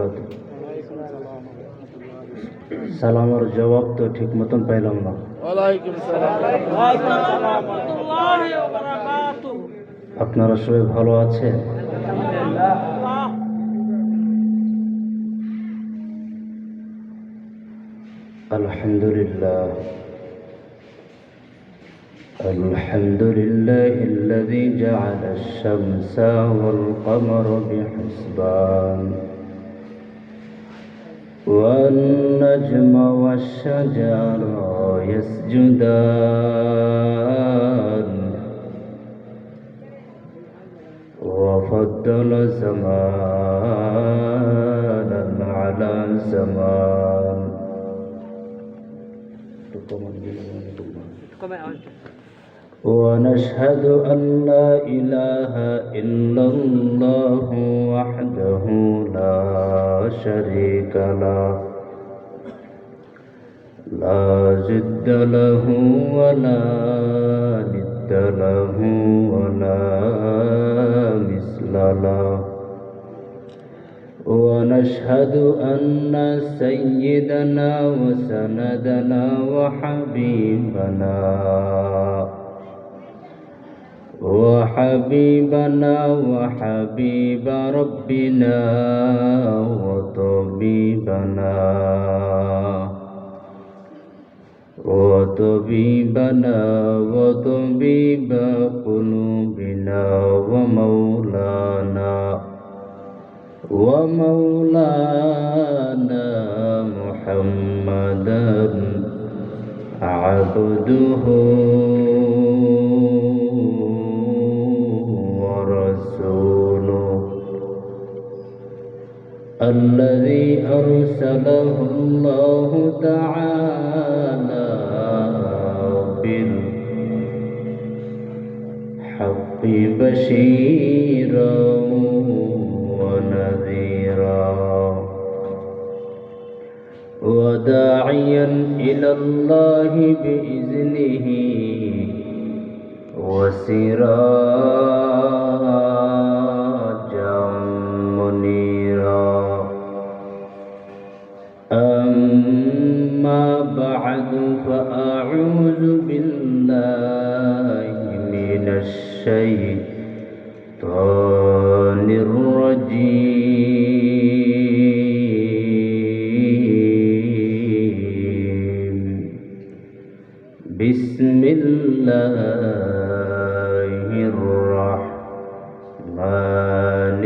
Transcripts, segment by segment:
বারাকাতুহু। সালামের জবাব তো ঠিক মতন পাইলাম না। ওয়ালাইকুম সালাম রাহমাতুল্লাহি ওয়া বারাকাতুহু। আপনারা সবাই ভালো আছেন? আলহামদুলিল্লাহ। الحمد لله الذي جعل الشمس والقمر بحسبان والنجم والشجر يسجدان وفضل زمانا على زمان. ونشهد أن لا إله إلا الله وحده لا شريك له لا ضد له ولا ند له ولا مثل له. ونشهد أن سيدنا وسندنا وحبيبنا وحبيب ربنا وطبيبنا وطبيب قلوبنا ومولانا محمدا عبده ورسوله الذي أرسله الله تعالى بالحق بشيرا ونذيرا وداعيا إلى الله بإذنه وسراجا منيرا. أما بعد فأعوذ بالله من الشيطان الرجيم. بسم الله الرحمن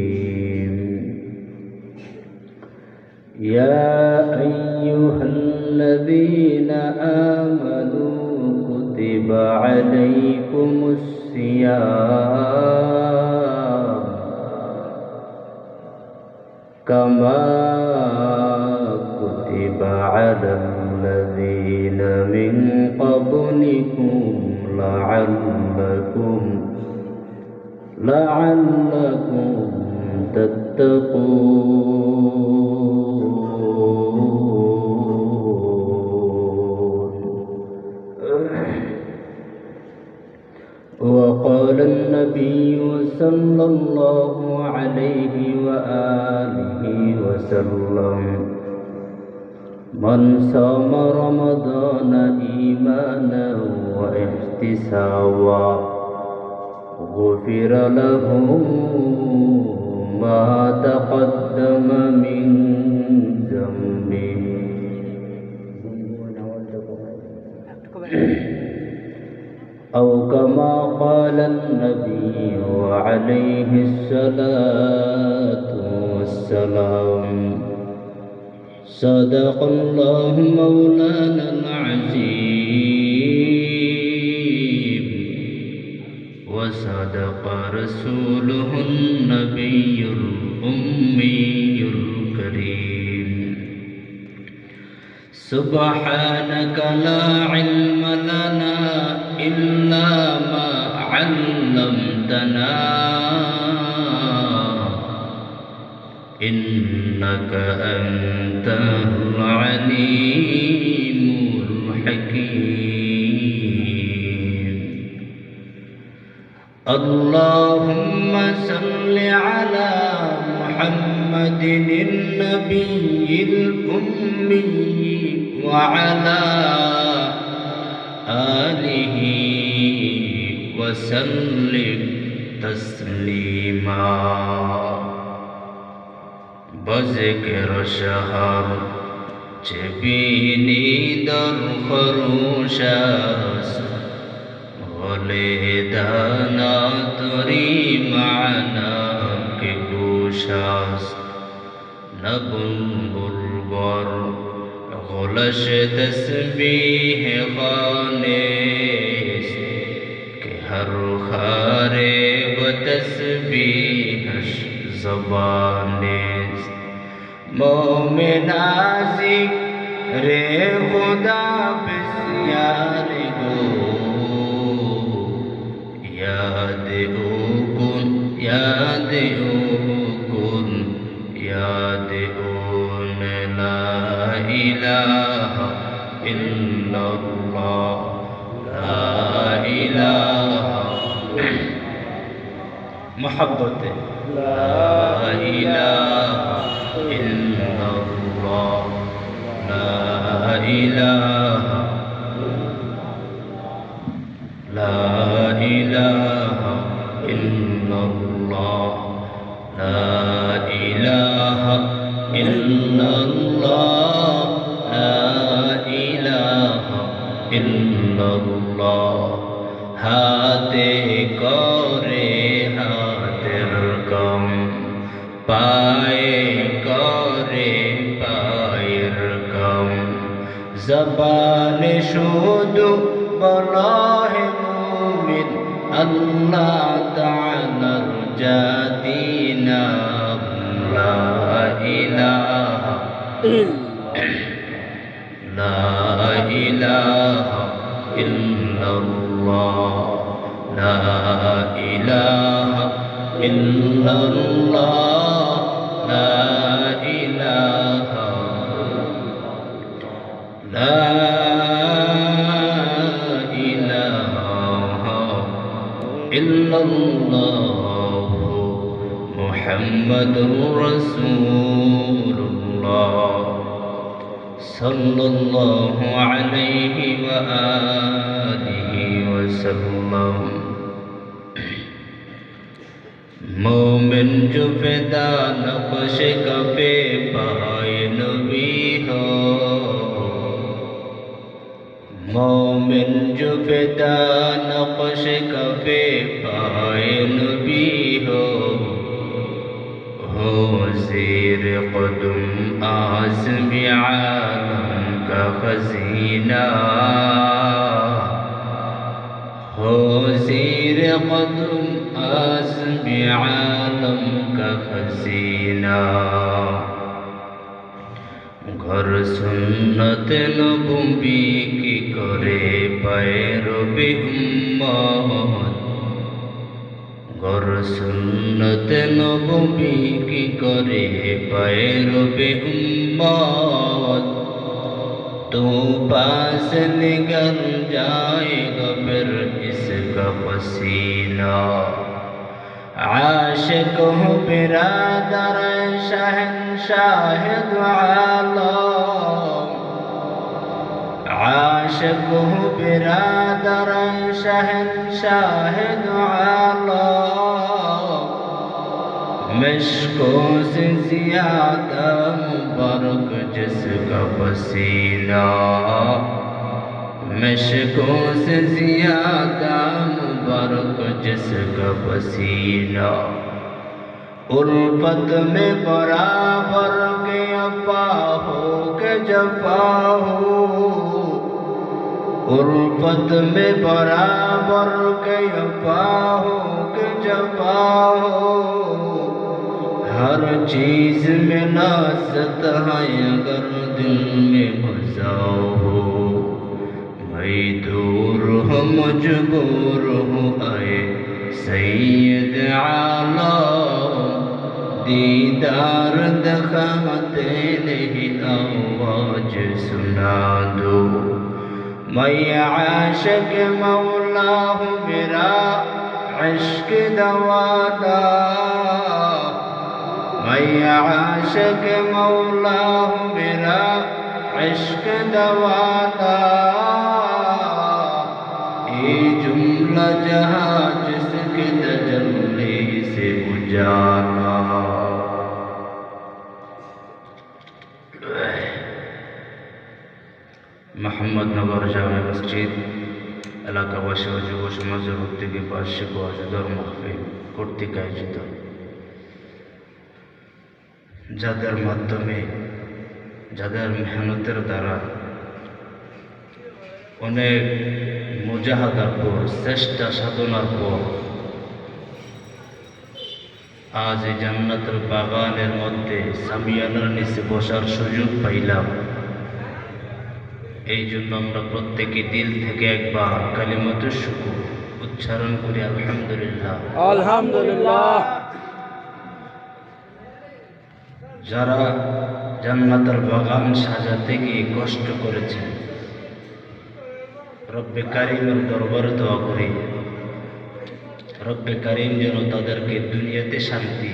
الرحيم. يا أيها الذين آمنوا كتب عليكم الصيام كما كتب على الذين من قبلكم لعلكم تتقون. وقال النبي صلى الله عليه وآله وسلم: من صام رمضان إيمانا واحتسابا غفر له ما تقدم من ذنبه أو كما قال النبي عليه الصلاة والسلام. صدق الله مولانا العظيم وصدق رسوله النبي الأمي الكريم. سبحانك لا علم لنا إلا ما علمتنا إنك أنت العليم الحكيم. اللهم صل على محمد النبي الأمي وعلى آله وسلم تسليما بذكر شهر جبيني در خروشاس ولدانا تري معنا كبوشاس نبن بربر غلش تسبيح خانس كهر خاري وتسبيح زبانس مومن عزيق رے خدا بسیار گو یاد او کن یاد او کن یاد اون لا الہ الا اللہ لا الہ محبت لا الہ الا اللہ لا إله لا إله إلا الله لا إله إلا الله لا إله إلا الله হাতে করে হাতের কম পায়ে করে পায়ের কম জবানে শুধু বলা হে মুমিন আল্লাহ তাআলার জাতি নাম লা ইলাহা লা ইলাহা ইল্লাল্লাহ লা ইলাহা ইল্লাল্লাহ লা ইলাহা لا إله إلا الله محمد رسول الله صلى الله عليه وآله وسلم مومن جو فدا نقش کفے پائے نبی ہو مومن جو فدا نقش کفے پائے نبی ہو زیر قدم آزم عالم کا خزینہ ہو زیر قدم آزم عالم کا خزینہ ঘর সুন্নত নবী কি করে पैरवी উম্মত ঘর সুন্নত নবী কি করে पैरवी উম্মত तो पास निकल जाएगा फिर इसका पसीना عاشق ہو برادر شہنشاہ دو عالم عاشق ہو برادر شہنشاہ دو عالم مشکوں سے زیادہ مبارک جس کا پسینہ مشکوں سے زیادہ مبارک جس کا پسینہ الفت میں برابر کے اپا ہو کے جفا ہو الفت میں برابر کے اپا ہو کے جفا ہو ہر چیز میں ناست ہے اگر دل میں مزہ ہو میں دور ہوں مجبور ہوں اے سید عالم دیدار دکھاتے نہیں آواز سنا دو میں عاشق مولا ہوں میرا عشق دواتا میں عاشق مولاه میرا عشق دواتا یہ جملہ جہاں جس کے تجلی سے اجالا মোহাম্মদনগর জামে মসজিদ এলাকাবাসী ও যুব সমাজের উদ্যোগে বার্ষিক ওয়াজের মাহফিল কর্তৃক আয়োজিত, যাদের মাধ্যমে যাদের মেহনতের দ্বারা অনেক মুজাহাদার পর চেষ্টা সাধনার পর আজ এই জান্নাতের বাগানের মধ্যে সামিয়ানার নিচে বসার সুযোগ পাইলাম। এই জন্য আমরা প্রত্যেকে দিল থেকে একবার কালিমাতুশ শুকর উচ্চারণ করি, আলহামদুলিল্লাহ। আলহামদুলিল্লাহ। যারা জান্নাতের বাগান সাজাতে গিয়ে কষ্ট করেছেন, রব্বে কারিমের দরবারে দোয়া করি, রব্বে কারিম যেন তাদেরকে দুনিয়াতে শান্তি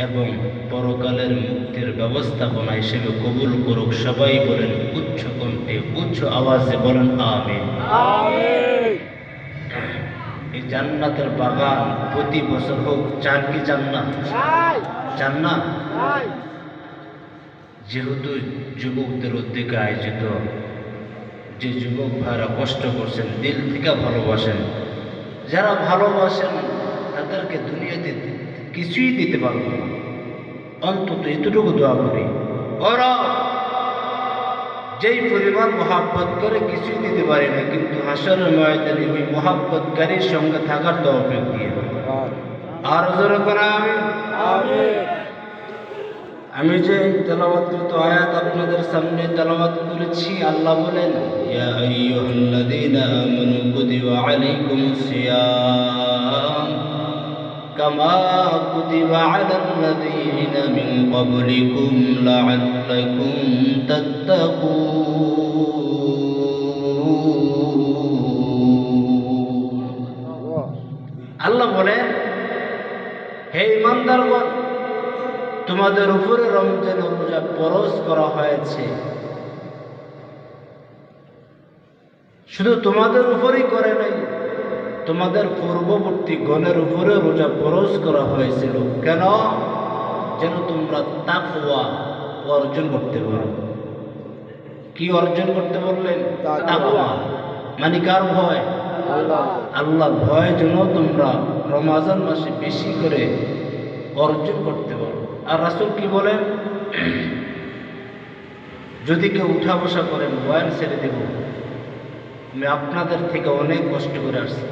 এবং পরকালের মুক্তির ব্যবস্থাপনা হিসেবে কবুল করুক। সবাই বলেন উচ্চ কণ্ঠে উচ্চ আওয়াজে বলেন আমিন। এই জান্নাতের বাগান প্রতি বছর হোক, চান কি চান না? চান না? যেহেতু যুবকদের উদ্যোগে আয়োজিত, যে যুবক ভাইরা কষ্ট করছেন, দিল থেকে ভালোবাসেন, যারা ভালোবাসেন তাদেরকে দুনিয়াতে কিছুই দিতে পারবো না, অন্তত এতটুকু দোয়া করি ওরা যেই পরিমাণ মহাব্বত করে কিছুই দিতে পারি না, কিন্তু হাসরের ময়দানে ওই মহাব্বতকারীর সঙ্গে থাকার তৌফিক দিয়ে। আর জোরে করে আমি যে তেলাওয়াতকৃত আয়াত আপনাদের সামনে তেলাওয়াত করেছি, আল্লাহ বলেন ইয়া আইয়ুহাল্লাযীনা আমানু কুতিবা আলাইকুমুস সিয়াম কামা কুতিবা আলাল্লাযীনা মিন ক্বাবলিকুম লাআল্লাকুম তাত্তাকুন। আল্লাহ বলেন, হে ঈমানদারগণ, তোমাদের উপরে রমজানের রোজা ফরজ করা হয়েছে। শুধু তোমাদের উপরেই করে নাই, তোমাদের পূর্ববর্তী গণের উপরে রোজা ফরজ করা হয়েছিল। কেন? যেন তোমরা তাকওয়া অর্জন করতে পারো। কি অর্জন করতে বললেন? তাকওয়া। মানে কার ভয়? আল্লাহর ভয় যেন তোমরা রমজান মাসে বেশি করে অর্জন করতে পারো। আর রাসূল কি বলেন? যদি কেউ উঠা বসা করেন, বয়ান ছেড়ে দেব, আমি আপনাদের থেকে অনেক কষ্ট করে আসছি,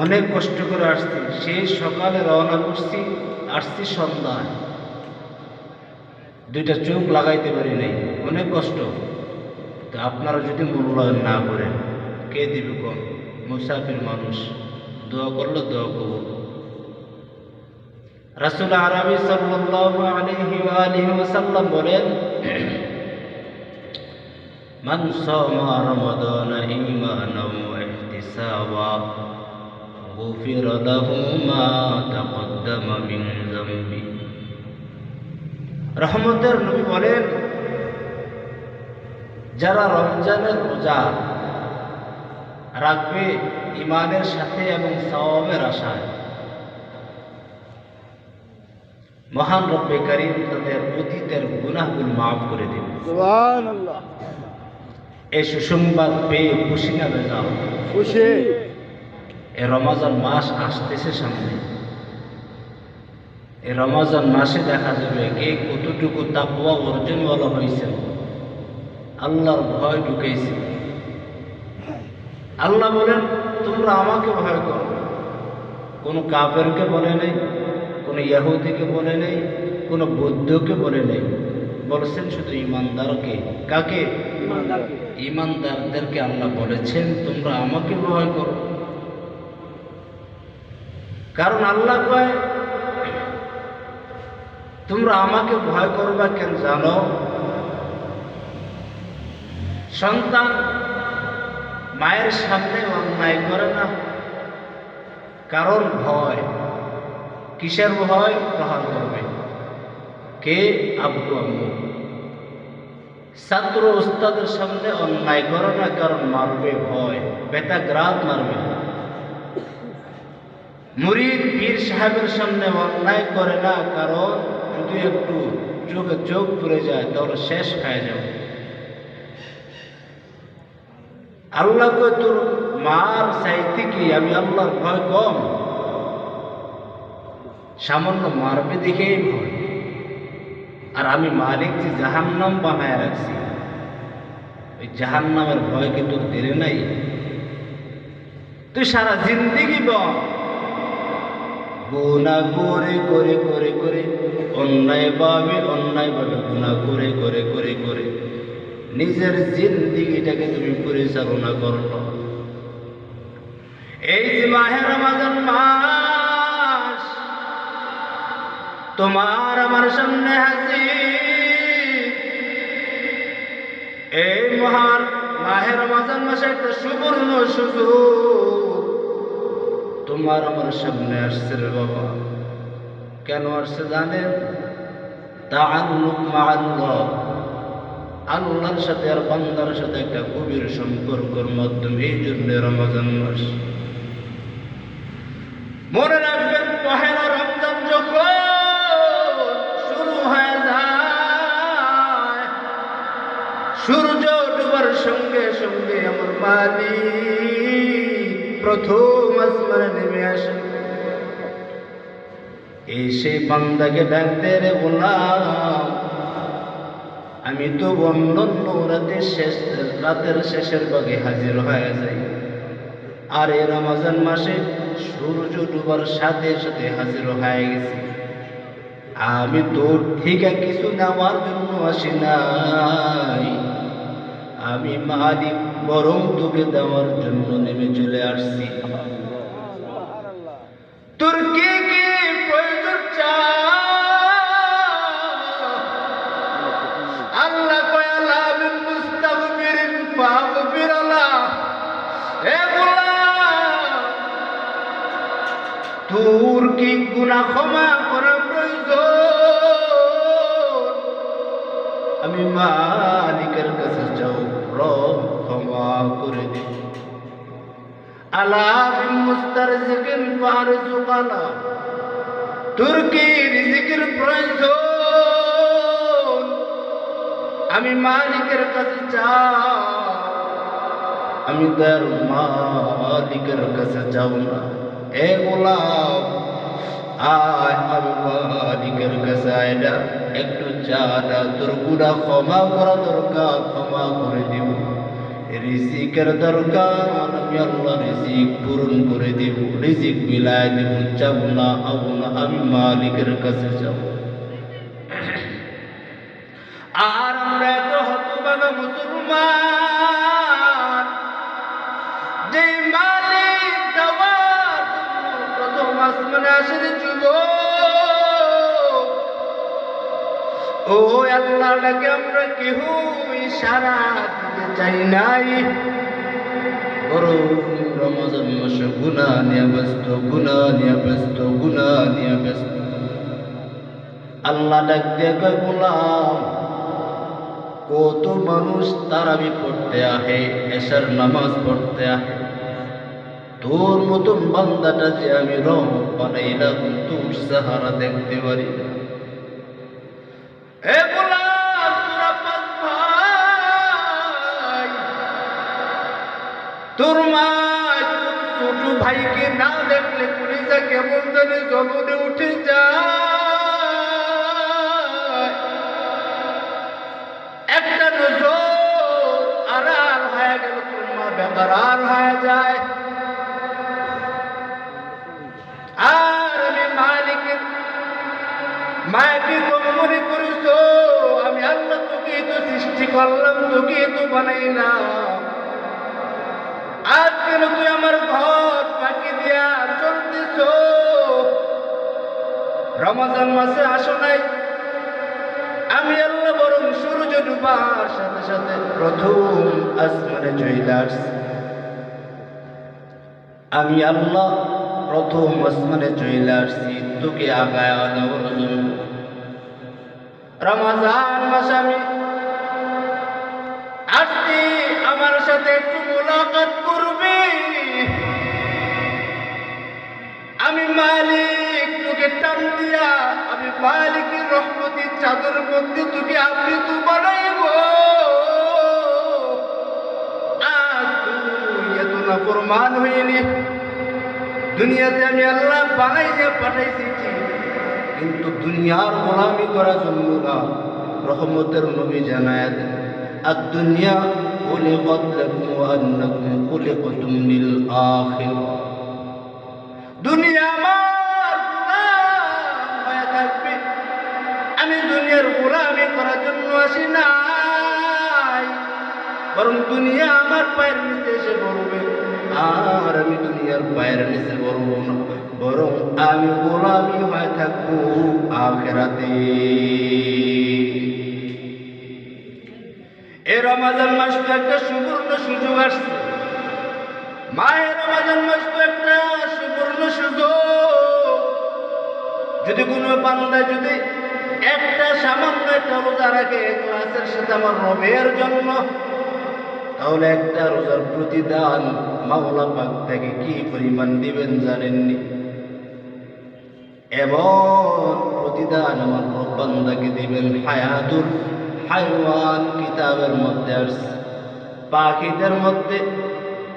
অনেক কষ্ট করে আসছি, সেই সকালে রওনা করছি, আসছি সন্ধ্যায়, দুইটা চোখ লাগাইতে পারি নাই, অনেক কষ্ট। তো আপনারা যদি মূল্যায়ন না করেন, কে দিবে কোন? মুসাফির মানুষ, দোয়া করলে দোয়া কবুল। রাসূল আরবি সাল্লাল্লাহু আলাইহি ওয়া আলিহি ওয়াসাল্লাম বলেন, মান সামা রমাদানা ঈমানান ওয়া ইহতিসাবা গুফিরা লাহু মা তাকদ্দামা মিন যামবি। রহমতের নবী বলেন, যারা রমজানের রোজা রাখবে ঈমানের সাথে এবং সওয়াবের আশায়, মহান রব্বে কারীম তাদের অতীতের গুনাহগুলো মাফ করে দেবে। সুবহানাল্লাহ। এই সুসংবাদ পেয়ে খুশি না বেজাও? খুশি। এই রমজান মাস আসতেছে সামনে, এই রমজান মাসে দেখা যাবে কে কতটুকু তাকওয়া অর্জনওয়ালা হয়েছে, আল্লাহর ভয় ঢুকেছে। আল্লাহ বলেন, তোমরা আমাকে ভয় করো। কোনো কাফেরকে বলে নেই, কোনো ইহুদিকে বলে নেই, কোনো বৌদ্ধকে বলে নেই, বলেছেন শুধু ঈমানদারকে। কাকে? ঈমানদারদেরকে আল্লাহ বলেছেন তোমরা আমাকে ভয় করো। কারণ আল্লাহ কয়, তোমরা আমাকে ভয় করবা কেন জানো? সন্তান মায়ের সামনে অন্যায় করে না, কারণ ভয়। কিসের ভয়? প্রহার করবে কে? আব্বু আম্মু। ছাত্র ওস্তাদের সামনে অন্যায় করে না, কারণ মারবে ভয়, বেতাগ্রাত মারবে। মুরিদ পীর সাহেবের সামনে অন্যায় করে না, কারণ যদি একটু চোখে চোখ পড়ে যায় তাহলে শেষ হয়ে যাবে। আল্লাহকে তোর মার চাইতে কি আমি আল্লাহর ভয় কম? সামান্য মারবে দেখেই ভয়। আর আমি মালিক যে জাহান্নাম বানায় রাখছি, ওই জাহান্নামের ভয় কি তোর দিলে নাই? তুই সারা জিন্দিগি গুনাহ করে করে করে করে অন্যায়ভাবে গুনাহ করে করে করে করে নিজের জিন্দিগিটাকে তুমি পরিচালনা করলো। এই যে মাহে রমজান মাস তোমার আমার সামনে হাজির, এই মহান মাহে রমজান মাসে একটা সুবর্ণ সুযোগ তোমার আমার সামনে আসছে রে বাবা। কেন আসছে জানেন? তাআল্লুক মা'আল্লাহ, আল্লাহর সাথে আর বান্দার সাথে একটা গভীর সম্পর্কের মাধ্যমে। এই জন্য রমজান মাস মনে রাখবেন, পহেলা রমজান যখন শুরু হয়ে যায়, সূর্য ডুবার সঙ্গে সঙ্গে আমার মালিক প্রথম আসমানে নেমে আসে। এই সেই বান্দাকে ডাকতে, রে গোলাম, আমি তো অন্যান্য রাতের শেষের ভাগে হাজির হয়ে যাই, আর এই রমজান মাসে সূর্য ডুবার সাথে সাথে হাজির হয়ে গেছি। আমি তোর থেকে কিছু নেওয়ার জন্য আসি নাই, আমি মালিক বরং তোকে দেওয়ার জন্য নেমে চলে আসছি। তোর কি কি প্রয়োজন আল্লাহ কয়ালা বিন মুস্তাগফিরিন ফাগফিরালা। হে গোলাম, তোর কি গুনাহ ক্ষমা করার প্রয়োজন? আমি মালিকের কাছে যাও, রব ক্ষমা করে দে। আলা বিন মুস্তারজিকিন ফারজুকানা, তোর কি রিজিকের প্রয়োজন? আমি মালিকের কাছে যাও, আমি তার মালিকের কাছে যাও না। এ গোলাম আয়, আমি মালিকের কাছে আয় না, একটু চাটা তোর গুনাহ ক্ষমা করা দরকার, ক্ষমা করে দিব। রিজিকের দরকার, আমি আল্লাহ রিজিক পূরণ করে দিব, রিজিক বিলায় দিব। যাব না, আবু না, আমি মালিকের কাছে যাব। আর আমরা এত হতভাগা মুসলমান, যে মালিক দেওয়ার প্রথম আসমানে আসে যুবক, ও আল্লাহটাকে আমরা কেহ ইশারা দিতে চাই নাই, বরং রমজান মাসে গুনাহ নিয়ে ব্যস্ত, গুনাহ নিয়ে ব্যস্ত, গুনাহ নিয়ে ব্যস্ত। আল্লাহ ডাক দিয়ে কয়, গোলাম, কত মানুষ তারাবি পড়তে আহে, এশার নামাজ পড়তে আহে, তোর মতন বান্দাটা যে আমি রব বানাইলাম, তোর সাহারা দেখতে পারি না। এ গোলাম, তোরা পাঁচ ভাই, তোর মা ছোট ভাইকে না দেখলে কলিজা কেমন জানি জলনে উঠে যায়। একটা নজর আড়াল হয়ে গেল, তোর মা বেকার হয়ে যায়। আর আমি মালিকের মায়াকে কম মনে করিস, আমি আল্লাহ তোকে তো সৃষ্টি করলাম, তোকে তো বানাইলাম, আজ কেন তুই আমার ঘর ফাঁকি দিয়া চলতেছ? রমজান মাসে আসো নাই, আমি আল্লাহ বরং সূর্য ডুবার সাথে সাথে প্রথম আসমানে চলে আসছি। আমি আল্লাহ প্রথম আসমানে চলে আসছি তোকে আগায় আনার জন্য। রমজান মাস আমি আসছি, আমার সাথে একটু মোলাকাত করবি। আমি মালিক তোকে টান দিয়া, আমি মালিকের রহমতের চাদর মধ্যে তোকে আবৃত বানাইব। আজ তুই এত নাফরমান হইলি। দুনিয়াতে আমি আল্লাহ বানাইয়া পাঠাইছি কিন্তু দুনিয়ার গোলামি করার জন্য না। রহমতের নবী জানায় দেন, আদ-দুনিয়া খুলিকাত লাকুম ওয়া আন্নাকুম খুলিকতুম লিল আখিরাহ। দুনিয়া আমার গোলাম হয়ে থাকবে। আমি দুনিয়ার গোলামি করার জন্য আসি নাই, বরং দুনিয়া আমার পায়ের নিচে এসে পড়বে। আর আমি দুনিয়ার পায়ের নিচে পড়ব না, বরং আমি গোলামি হয়ে থাকবো আখিরাতে। এই রমজান মাস তো একটা সুবর্ণ সুযোগ আসছে। মাহে রমজান মাস তো একটা সুবর্ণ সুযোগ। যদি কোনো বান্দা যদি একটা সামান্য একটা রোজা রাখে ক্লাসের সাথে আমার রবের জন্য, তাহলে একটা রোজার প্রতিদান মাওলা পাক থেকে কি পরিমাণ দিবেন জানেননি? এমন প্রতিদান আমার রব বান্দাকে দিবেন। হায়াতুল হাইওয়ান কিতাবের মধ্যে আসছে, পাখিদের মধ্যে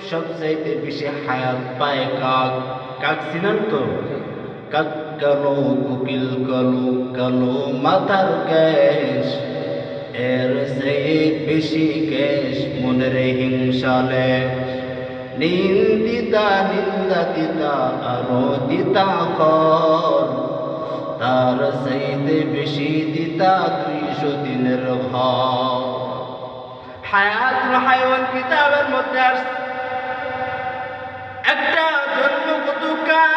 সবচাইতে বেশি হায়াত পায় কাক। কাক চিনেন তো? কাক কালো, কোকিল কালো, কালো মাথার গ্যাস, এর চেয়ে বেশি গ্যাস মনের হিংসালে। নিন্দিতা নিন্দা দিতা আরো দিতা খর, তার চাইতে বেশি দিতা 200 দিনের ঘর। হায়াতুল হাইওয়ান কিতাবের মধ্যে আসছে, একটা জন্মগত কাক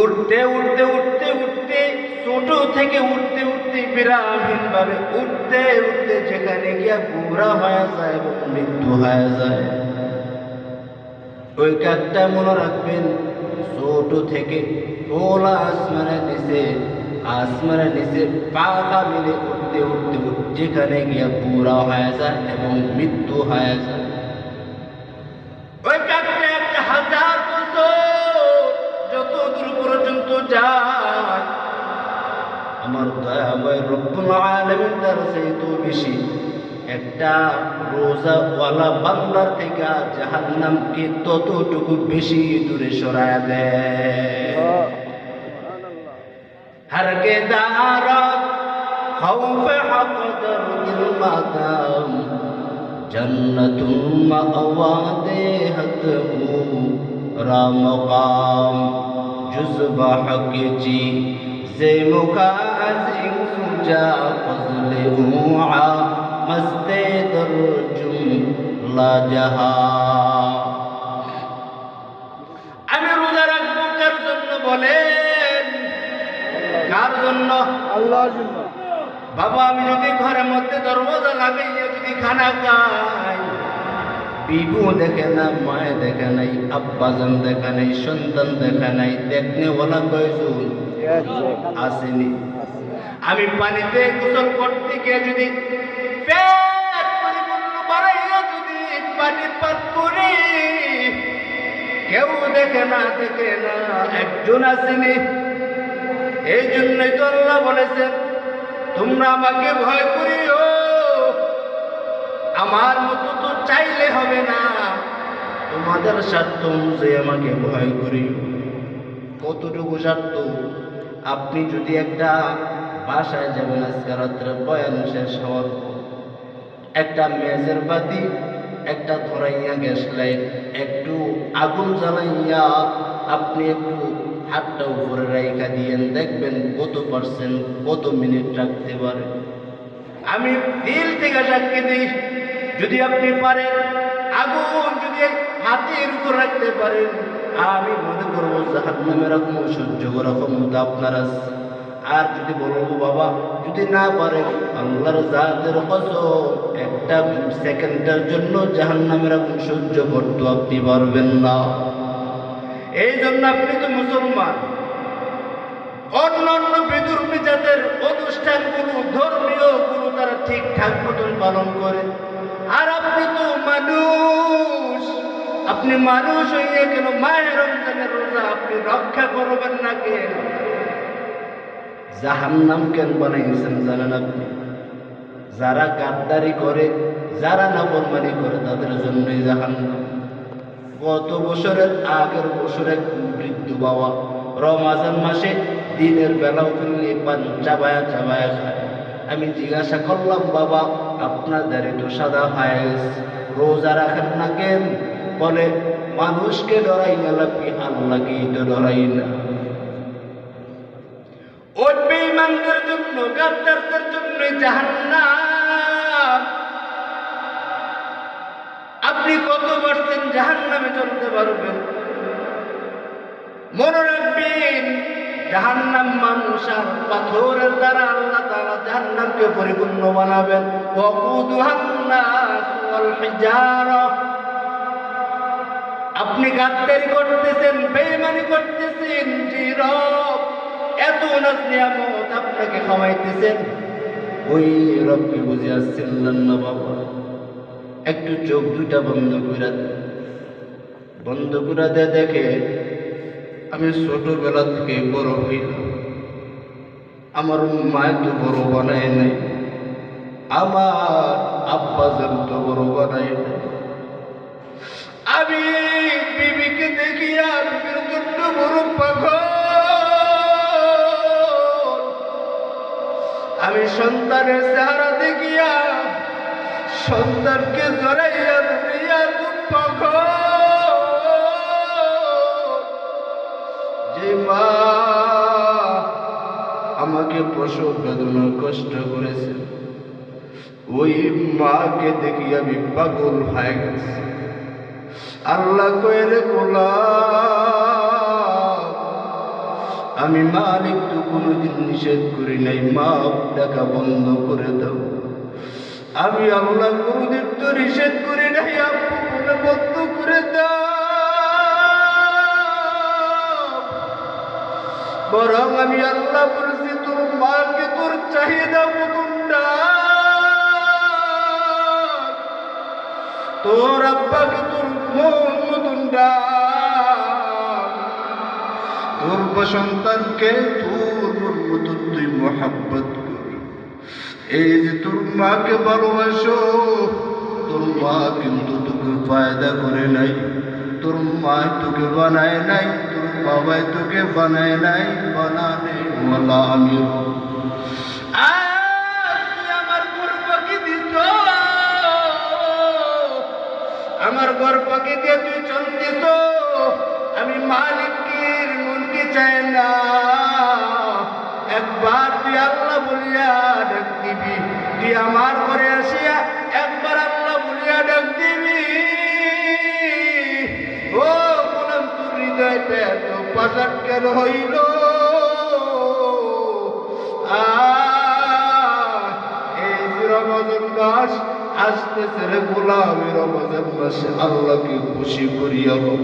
উঠতে উঠতে উঠতে উঠতে ছোট থেকে উঠতে উঠতে বিরামহীন ভাবে উঠতে উঠতে যেখানে গিয়া বুড়া হয়ে যায় এবং মৃত্যু হয়ে যায়। ওই কাকটা মনে রাখবেন, ছোট থেকে খোলা আসমানের নিচে পাখা মিলে উঠতে উঠতে যেখানে গিয়া বুড়া হয়ে যায় এবং মৃত্যু হয়ে যায়। ওই কাকটা 1000 বছর যত দূর পর্যন্ত যায়, আমার দয়াময় রব্বুল আলামিন তার চাইতে বেশি একটা রোজাওয়ালা বান্দার থেকে জাহান্নামকে ততটুকু বেশি দূরে সরায় দেয়। হরকে দারাত খাউফে হাকদার দিল মাদাম, জন্নতুল মাওয়া দেহতহু রামকাম, জুজবা হকজি যে মুকা আজিং সুজা ফজলে উআ মস্তে দরজুম লা জাহা। আমি রোজা রাখবো কার জন্য বলেন? কার জন্য? আল্লাহর জন্য। বাবা, আমি যদি ঘরের মধ্যে দরওয়াজা লাগাইয়া যদি খানা খাই, বিবু দেখে না, মায়ে দেখে নাই, আব্বাজান দেখা নাই, সন্তান দেখা নাই, দেখনে ওলা কয়জন আসেনি। আমি পানিতে গোসল করতে গিয়ে যদি পেট পরিপূর্ণ বানাইয়া যদি পানি পান করি, কেউ দেখে না একজন আসেনি। এই জন্যই তো আল্লাহ বলেছেন, তোমরা আমাকে ভয় করিও, আমার মতো তো চাইলে হবে না, তোমাদের স্বার্থ অনুযায়ী আমাকে ভয় করিও। কতটুকু স্বার্থ? আপনি যদি একটা বাসায় যাবেন, আজকে রাত্রে বয়ান শেষ হওয়ার পর একটা মেজের বাতি, একটা ধরাইয়া গ্যাস লাইট, একটু আগুন জ্বালাইয়া আপনি একটু হাতটা উপরে রাইখা দিয়েন, দেখবেন কত মিনিট রাখতে পারে। আমি দিল থেকে সাক্ষী দিই, যদি আপনি পারেন আগুন যদি হাতের উপর রাখতে পারেন, আমি মনে করবো জাহান্নামের আগুন সহ্য করার ক্ষমতা আপনার আছে। আর যদি বলবো বাবা যদি না পারেন আল্লাহর জাতের কসম একটা সেকেন্ডের জন্য জাহান্নামের আগুন সহ্য করতে আপনি পারবেন না। এই জন্য আপনি তো মুসলমান, অন্যান্য বিধর্মী জাতের অনুষ্ঠানগুলো ধর্মীয়গুলো তারা ঠিকঠাক মতন পালন করে, আর আপনি তো মানুষ, আপনি মানুষ হইয়া কেন মায়ের রমজানের রোজা আপনি রক্ষা করবেন না কেন? জাহান্নাম কেন বানাইছেন জানেন আপনি? যারা গাদ্দারি করে, যারা নাফরমানি করে তাদের জন্যই জাহান্নাম। গত বছরের আগের বছরে বৃদ্ধ বাবা রমাজান মাসে দিনের বেলাও ফেললে পান চাবায়া চাবায়া খায়। আমি জিজ্ঞাসা করলাম বাবা আপনার দাড়ি তো সাদা হয়ে গেছে, রোজা রাখেন না কেন? বলে মানুষকে ডরাই না লাগবে, আল্লাহকেই তো ডরাই না। ওই বেঈমানদের জন্য, গাদ্দারদের জন্য জাহান্নাম। আপনি কত পারছেন জাহান্নামে চলতে পারবেন? মনে রাখবেন জাহান্নাম মানুষ আর পাথরের দ্বারা আল্লাহ তাআলা জাহান্নামকে পরিপূর্ণ বানাবেন। ওয়াকুদুহান নাস ওয়াল হিজারা। আপনি গাদ্দারি করতেছেন, বেঈমানি করতেছেন, যে রব এত নাজ নিয়ামত আপনাকে খাওয়াইতেছেন, ওই রবকে বুঝে আসছিলেন না বাবা? একটু চোখ দুটা বন্ধ করে দেখে আমি ছোটবেলা থেকে বড় হইলাম, আমার মায় তো বড় বানায় নাই, আমার আব্বা যেন তো বড় বানায় নাই। আমি বিবিকে দেখিয়া বিবির জন্য বড় পাগল। আমি সন্তানের চেহারা দেখিয়া সন্তানকে জড়াইয়া ধরিয়া পাগল। যে মা আমাকে প্রসব বেদনার কষ্ট করেছে, ওই মাকে দেখি আমি পাগল হয়ে গেছি। আল্লাহ কইরে গোলাম, আমি মালিক তো কোনোদিন নিষেধ করি নাই মা ডাকা বন্ধ করে দাও। আমি আল্লাহ কোনোদিন তো নিষেধ করি নাই আপু বন্ধ করে দাও। বরং আমি আল্লাহ বলছি তোর মাকে তোর চাহিদা মতন ডাক, তোর আব্বাকে তোর মন মতন ডাক, তোর সন্তানকে তোর মন মতন তুই মোহাব্বত কর। এই যে তোর মাকে ভালোবাসো, তোর মা কিন্তু তোকে ফায়দা করে নাই, তোর মা তোকে বানায় নাই, তোর বাবাই তোকে বানায় নাই, বানানে ওয়ালা আমি। আমার ঘর পাখি দিত, আমার ঘর পাখি দিয়ে তুই চলতিস, আমি মালিকের মনকে চাই না। একবার তুই আল্লাহ বলিয়া ডাক দিবি, তুই আমার ঘরে আসিয়া একবার আল্লাহ বলিয়া ডাক দিবি। ও গোলাম তোর হৃদয়টা এত পাষাণ কেন হইল? এই যে রমজান মাস আসতেছে রে গোলাম, রমজান মাসে আল্লাহকে খুশি করিয়া হব।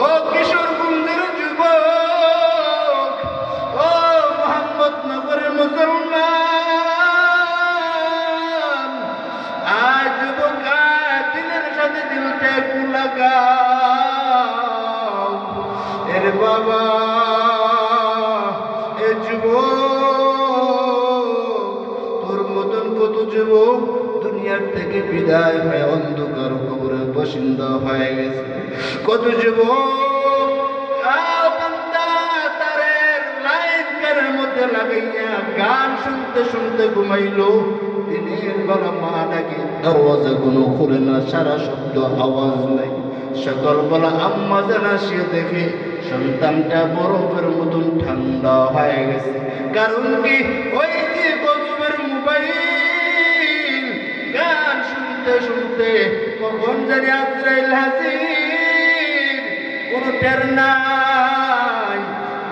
ও কিশোরগঞ্জের যুবক, ও মোহাম্মদনগরের মুসলমান, আজ যুবক দিনের সাথে দিলটা একটু লাগাও। এর বাবা এ যুবক, তোর মতন কত যুবক দুনিয়ার থেকে বিদায় হয়ে অন্ধকার কবরের বাসিন্দা হয়ে গেছে। কত যুবক তারের লাইন কানের মধ্যে লাগাইয়া গান শুনতে শুনতে ঘুমাইলো। দিনের বেলা মা ডাকে, দরওয়াজা কোনো খুলে না, সারা শব্দ আওয়াজ নাই। সকালবেলা আম্মা যেন আসিয়া দেখে সন্তানটা বরফের মতন ঠান্ডা হয়ে গেছে। কারণ কি? ওই যে গজবের মোবাইল গান শুনতে শুনতে কখন জানি আজরাইল হাজির, কোনো টের নাই,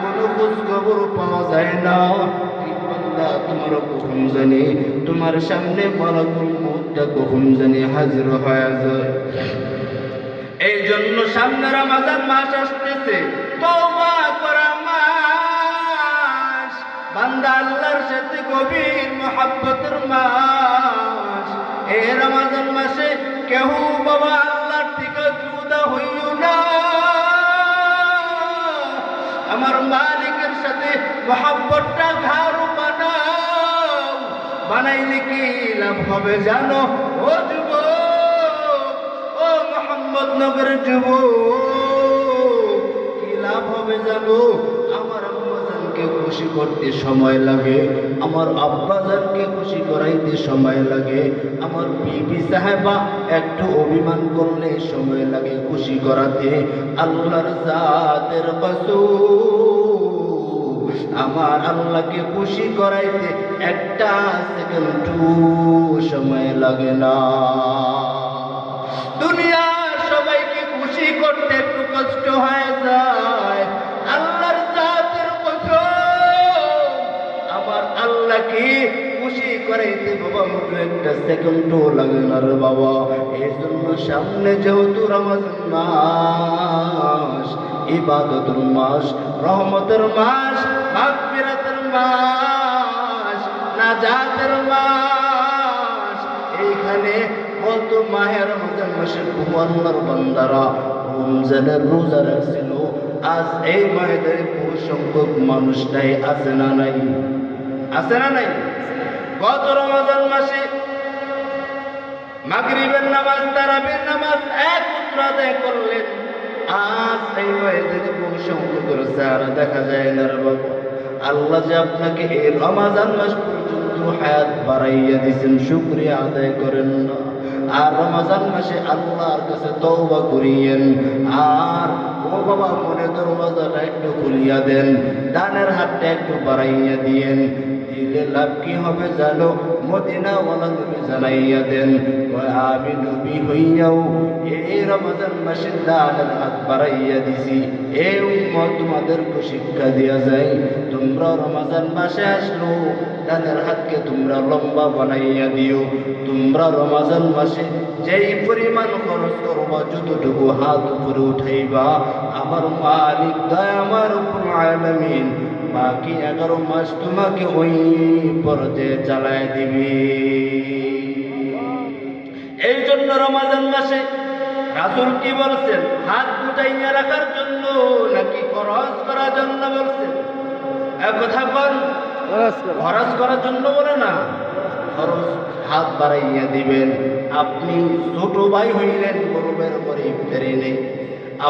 কোনো খোঁজ খবর পাওয়া যায় না। বান্দা তোমার কখন জানি তোমার সামনে মালাকুল মউতটা কখন জানি হাজির হয়ে যায়। এই জন্য সামনে রমজান মাস আসতেছে, তওবা করা মাস, বান্দা আল্লাহর সাথে গভীর মহব্বতের মাস। এই রমজান মাসে কেউ বাবা আল্লাহর থেকে জুদা হইও না। আমার মালিকের সাথে মহব্বতটা গাঢ় বানাও। বানাইলে কি লাভ হবে জানো ও যুবক, ও মোহাম্মদনগরের যুবক, কি লাভ হবে জানো? আমার আম্মাজানকে খুশি করতে সময় লাগে, আমার আব্বাজানকে খুশি করাইতে সময় লাগে, আমার বিবি সাহেবা একটু অভিমান করলে সময় লাগে খুশি করাতে। আল্লাহর জাতের কসম, আমার আল্লাহকে খুশি করাইতে একটা সেকেন্ডও সময় লাগে না। দুনিয়ার সবাইকে খুশি করতে একটু কষ্ট হয়ে যায়, আল্লাহর জাতের কসম, আমার আল্লাহকে খুশি করাইতে বাবা মোটে একটা সেকেন্ডও লাগে না রে বাবা। এই জন্য সামনে যেহেতু রমজান মাস, ইবাদতের মাস, রহমতের মাস, মাগফিরাতের মাস, নাজাতের মাস, এইখানে কত মাহে রমজান মাসের আল্লাহর বান্দারা রমজানের রোজা রাখছিল। আজ এই ময়দানে বহু সংখ্যক মানুষটাই আছে না নাই? আছে না নাই? গত রমজান মাসে মাগরিবের নামাজ, তারাবির নামাজ একত্র আদায় করলেন। আজ এই ময়দানে বহু সংখ্যক চেহারা দেখা যায় না রে বাবা। আল্লাহ যে আপনাকে এই রমজান মাস পর্যন্ত হায়াত বাড়াইয়া দিয়েছেন, শুকরিয়া আদায় করেন না। আর রমজান মাসে আল্লাহর কাছে তওবা করিয়েন। আর ও বাবা মনে দরওয়াজাটা একটু খুলিয়া দেন, দানের হাতটা একটু বাড়াইয়া দিয়েন। দিলে লাভ কি হবে জানো? মদিনাওয়ালা নবী জানাইয়া দেন, আমি নবী হইয়াও এই রমজান মাসে দানের হাত বাড়াইয়া দিছি। এই উম্মত তোমাদেরকে শিক্ষা দিয়া যায়, তোমরা রমজান মাসে আসলো দানের হাতকে তোমরা লম্বা বানাইয়া দিও। তোমরা রমজান মাসে যেই পরিমাণ খরচ করবা, যতটুকু হাত উপরে উঠাইবা, আমার মালিক দয়াময় রব্বুল আলামিন বাকি 11 মাস তোমাকে ওই পর্যায়ে চালায় দিবি। এই জন্য রমজান মাসে রাসূল কি বলছেন? হাত গুটাইয়া রাখার জন্য নাকি খরচ করার জন্য বলছেন? এক কথা বল, খরচ করার জন্য বলে না, খরচ হাত বাড়াইয়া দিবেন। আপনি ছোট ভাই হইলেন, বড় ভাইয়ের উপরে ইফতারি নেই,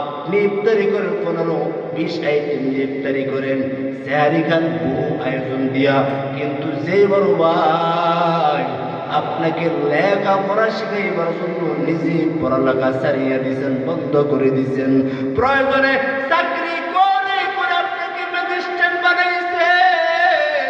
আপনি ইফতারি করেন 15-20 আইটেম ইফতারি করেন, সেহারি খান বহু আয়োজন দিয়া, কিন্তু যে বড় ভাই আপনাকে লেখাপড়া শিখাইবার জন্য নিজে পড়ালেখা ছাড়িয়ে দিয়েছেন, বন্ধ করে দিয়েছেন, প্রয়োজনে চাকরি করে করে আপনাকে ম্যাজিস্ট্রেট বানাইছেন,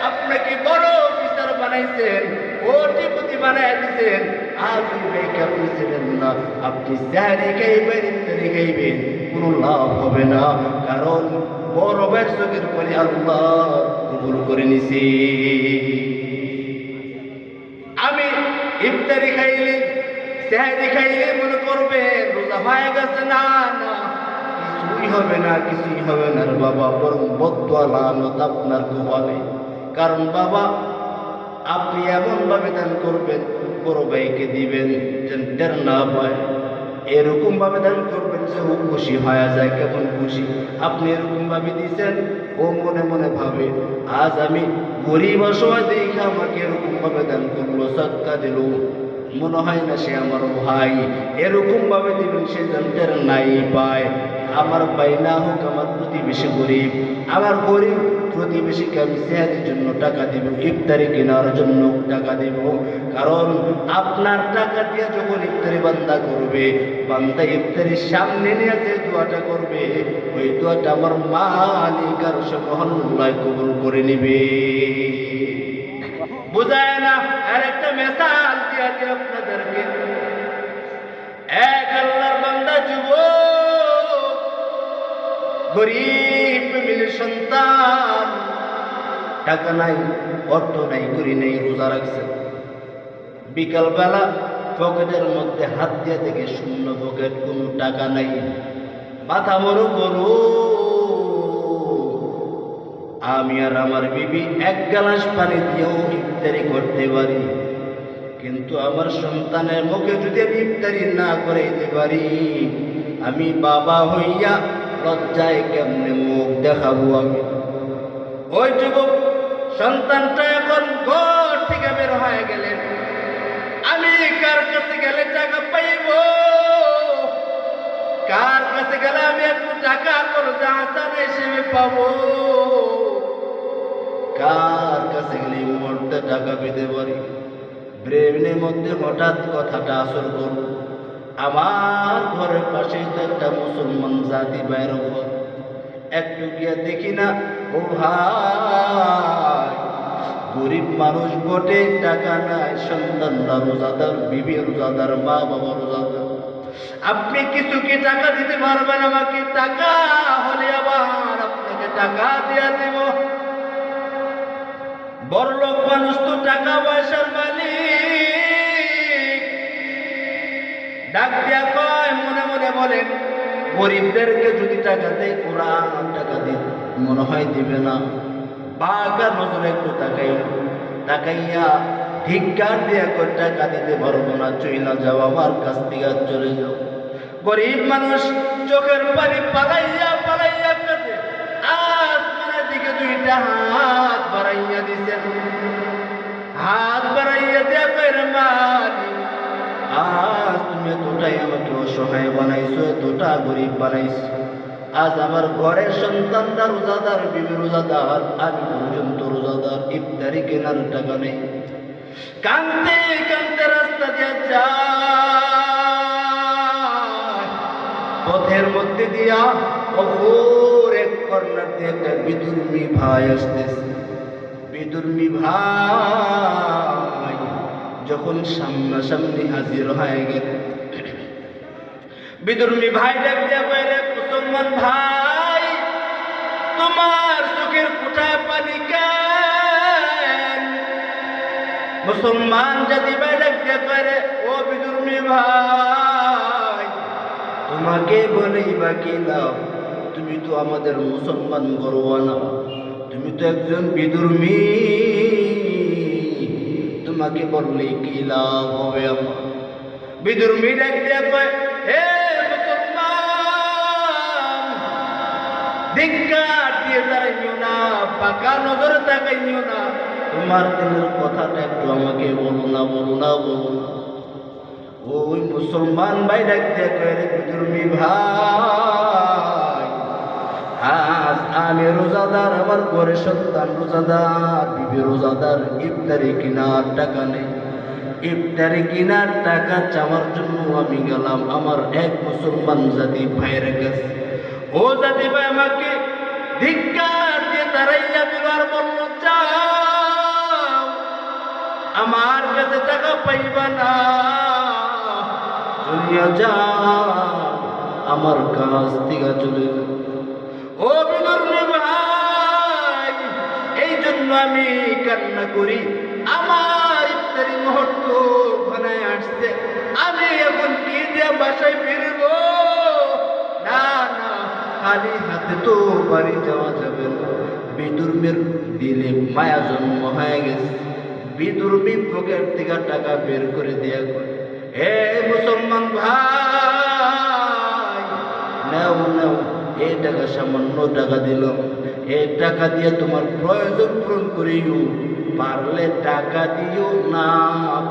আপনাকে বড় অফিসার বানাইছেন, কোটিপতি বানাই দিয়েছেন। আজ ওই ভাইকে আপনি ছিলেন না, আপনি সেহারি খাইবেন, ইফতারি খাইবেন, কোনো লাভ হবে না। কারণ বড় ভাইয়ের চোখের পরে আল্লাহ কবুল করে নিছি। আমি ইফতারি খাইলে, সেহারি খাইলে মনে করবেন রোজা হয়ে গেছে। না না, কিছুই হবে না, কিছুই হবে না রে বাবা, বরং বদদুয়া লানত আপনার কপালে। কারণ বাবা আপনি এমন ভাবে দান করবেন, বড় ভাইকে দিবেন যেন টের না পায়, এরকম ভাবে দান করবেন যে ও খুশি হয়ে যায়। কেমন খুশি? আপনি এরকম ভাবে দিয়েছেন, ও মনে মনে ভাবে আজ আমি গরিব অসহায় দেখে আমাকে এরকম ভাবে দান করলো, সদকা দিল, মনে হয় না সে আমার ভাই। এরকম ভাবে দিবেন সে যেন টের নাই পায়। আমার ভাই না হোক, আমার প্রতিবেশী গরিব, আমার গরিব প্রতিবেশীকে আমি সেহারির জন্য টাকা দিব, ইফতারি কেনার জন্য টাকা দেব। কারণ আপনার টাকা দিয়ে যখন ইফতারি বান্দা করবে, বান্দা ইফতারির সামনে নিয়ে যে দোয়াটা করবে, ওই দোয়াটা আমার মালিক আর সে মহল্লায় কবুল করে নিবে। বুঝায় না? আর একটা মেসাল দিয়ে দিই আপনাদেরকে। এক আল্লাহর বান্দা যুবক, গরিব ফ্যামিলির সন্তান, টাকা নাই, অর্থ নাই, করি নেই, রোজা রাখছে। বিকালবেলা পকেটের মধ্যে হাত দিয়ে থেকে শূন্য পকেট, কোনো টাকা নাই, মাথা বড় করো। আমি আর আমার বিবি এক গ্লাস পানি দিয়েও ইফতারি করতে পারি, কিন্তু আমার সন্তানের মুখে যদি আমি ইফতারি না করাইতে পারি, আমি বাবা হইয়া লজ্জায় কেমনে মুখ দেখাবো আমি? ওই যুবক সন্তানটা এখন ঘর থেকে বের হয়ে গেলেন। আমি কার কাছে গেলে টাকা পাইব? কার কাছে গেলে আমি একটু টাকা করতে হাসান হিসেবে পাবো? কার কাছে গেলে এই মুহূর্তে টাকা পেতে পারি? ব্রেনের মধ্যে হঠাৎ কথাটা আসর করল, আমার ঘরের পাশেই তো একটা মুসলমান জাতি বাইর ঘর, একটু গিয়ে দেখি না, ও ভাই, গরিব মানুষ বটে, টাকা নাই, সন্তানরা রোজাদার, বিবি রোজাদার, মা বাবা রোজাদার, আপনি কিছু কি টাকা দিতে পারবেন আমাকে? টাকা হলে আবার আপনাকে টাকা দিয়ে দেব। বড়লোক মানুষ তো টাকা পয়সার মালিক। ডাক দিয়া কয়, মনে মনে বলেন, গরিবদেরকে যদি টাকা দেয়, ওরা টাকা দিতে মনে হয় দিবে না। বাঘা নজরে একটু তাকাইয়া ধিক্কার দিয়ে টাকা দিতে পারবো না, চইলা যাও, আমার কাছ থেকে চলে যাও। গরিব মানুষ চোখের পানি পালাইয়া পালাইয়া কাঁদে, আসমানের দিকে দুইটা হাত বাড়াইয়া দিছেন। হাত বাড়াইয়া দেয়া কয়, রে মালিক, আজ তুমি এতটাই আমাকে অসহায় বানাইছো, এতটা গরিব বানাইছো, আজ আমার ঘরের সন্তানরা রোজাদার, বিবি রোজাদার, আমি পর্যন্ত রোজাদার, ইফতারি কেনার টাকা নেই। কাঁদতে কাঁদতে রাস্তা দিয়ে যায়, পথের মধ্যে দিয়া অপর এক কর্নার দিয়ে একটা বিদুর্মী ভাই আসতেছে। বিদুর্মী ভাই যখন সামনাসামনি হাজির হয়ে গেল, বিদুর্মী ভাই দেখতে পাইলে, মুসলমান ভাই, তোমার চোখের কোঠায় পানি কেন? মুসলমান জাতি ভাই দেখতে পারে, ও বিদুর্মী ভাই, তোমাকে বলেই বা কি লাভ? তুমি তো আমাদের মুসলমান গরওয়ানা, তুমি তো একজন বিদুর্মী, তোমাকে বললেই কি লাভ হবে আমার? বিদুর্মী দেখতে পায়, হে ধিক্কার দিয়ে দাঁড়াইও না, পাকা নজরে তাকাইও না, তোমার দিলের কথাটা একটু আমাকে বলো না, বলো না, বলো না। ওই মুসলমান ভাই ডাকতে কয়ে, বিদুর্মী ভাই, আজ আমি রোজাদার, আমার ঘরে সন্তান রোজাদার, বিবি রোজাদার, ইফতারি কেনার টাকা নেই। ইফতারি কেনার টাকা চাওয়ার জন্য আমি গেলাম আমার এক মুসলমান জাতি ভাইয়ের কাছে। ও জাতি ভাই আমাকে ধিক্কার দিয়ে দাঁড়াইয়া দিল আর বলল, যাও, আমার কাছে টাকা পাইবা না, চলিয়া যাও, আমার কাছ থেকে চলে যাও। ও বিদুর্মী ভাই, এই জন্য আমি কান্না করি, আমার ইফতারি মুহূর্ত ঘনায় আসছে, আমি এখন কি দিয়ে বাসায় ফিরব? না না, খালি হাতে তো বাড়ি যাওয়া যাবে না। বিদুর্মীর দিলে মায়া জন্ম হয়ে গেছে। বিদুর্মী পকেট থেকে টাকা বের করে দেয়া করে, হে মুসলমান ভাই, নাও নাও, এই টাকা সামান্য টাকা দিলাম, এই টাকা দিয়ে তোমার প্রয়োজন পূরণ করিও, পারলে টাকা দিও, না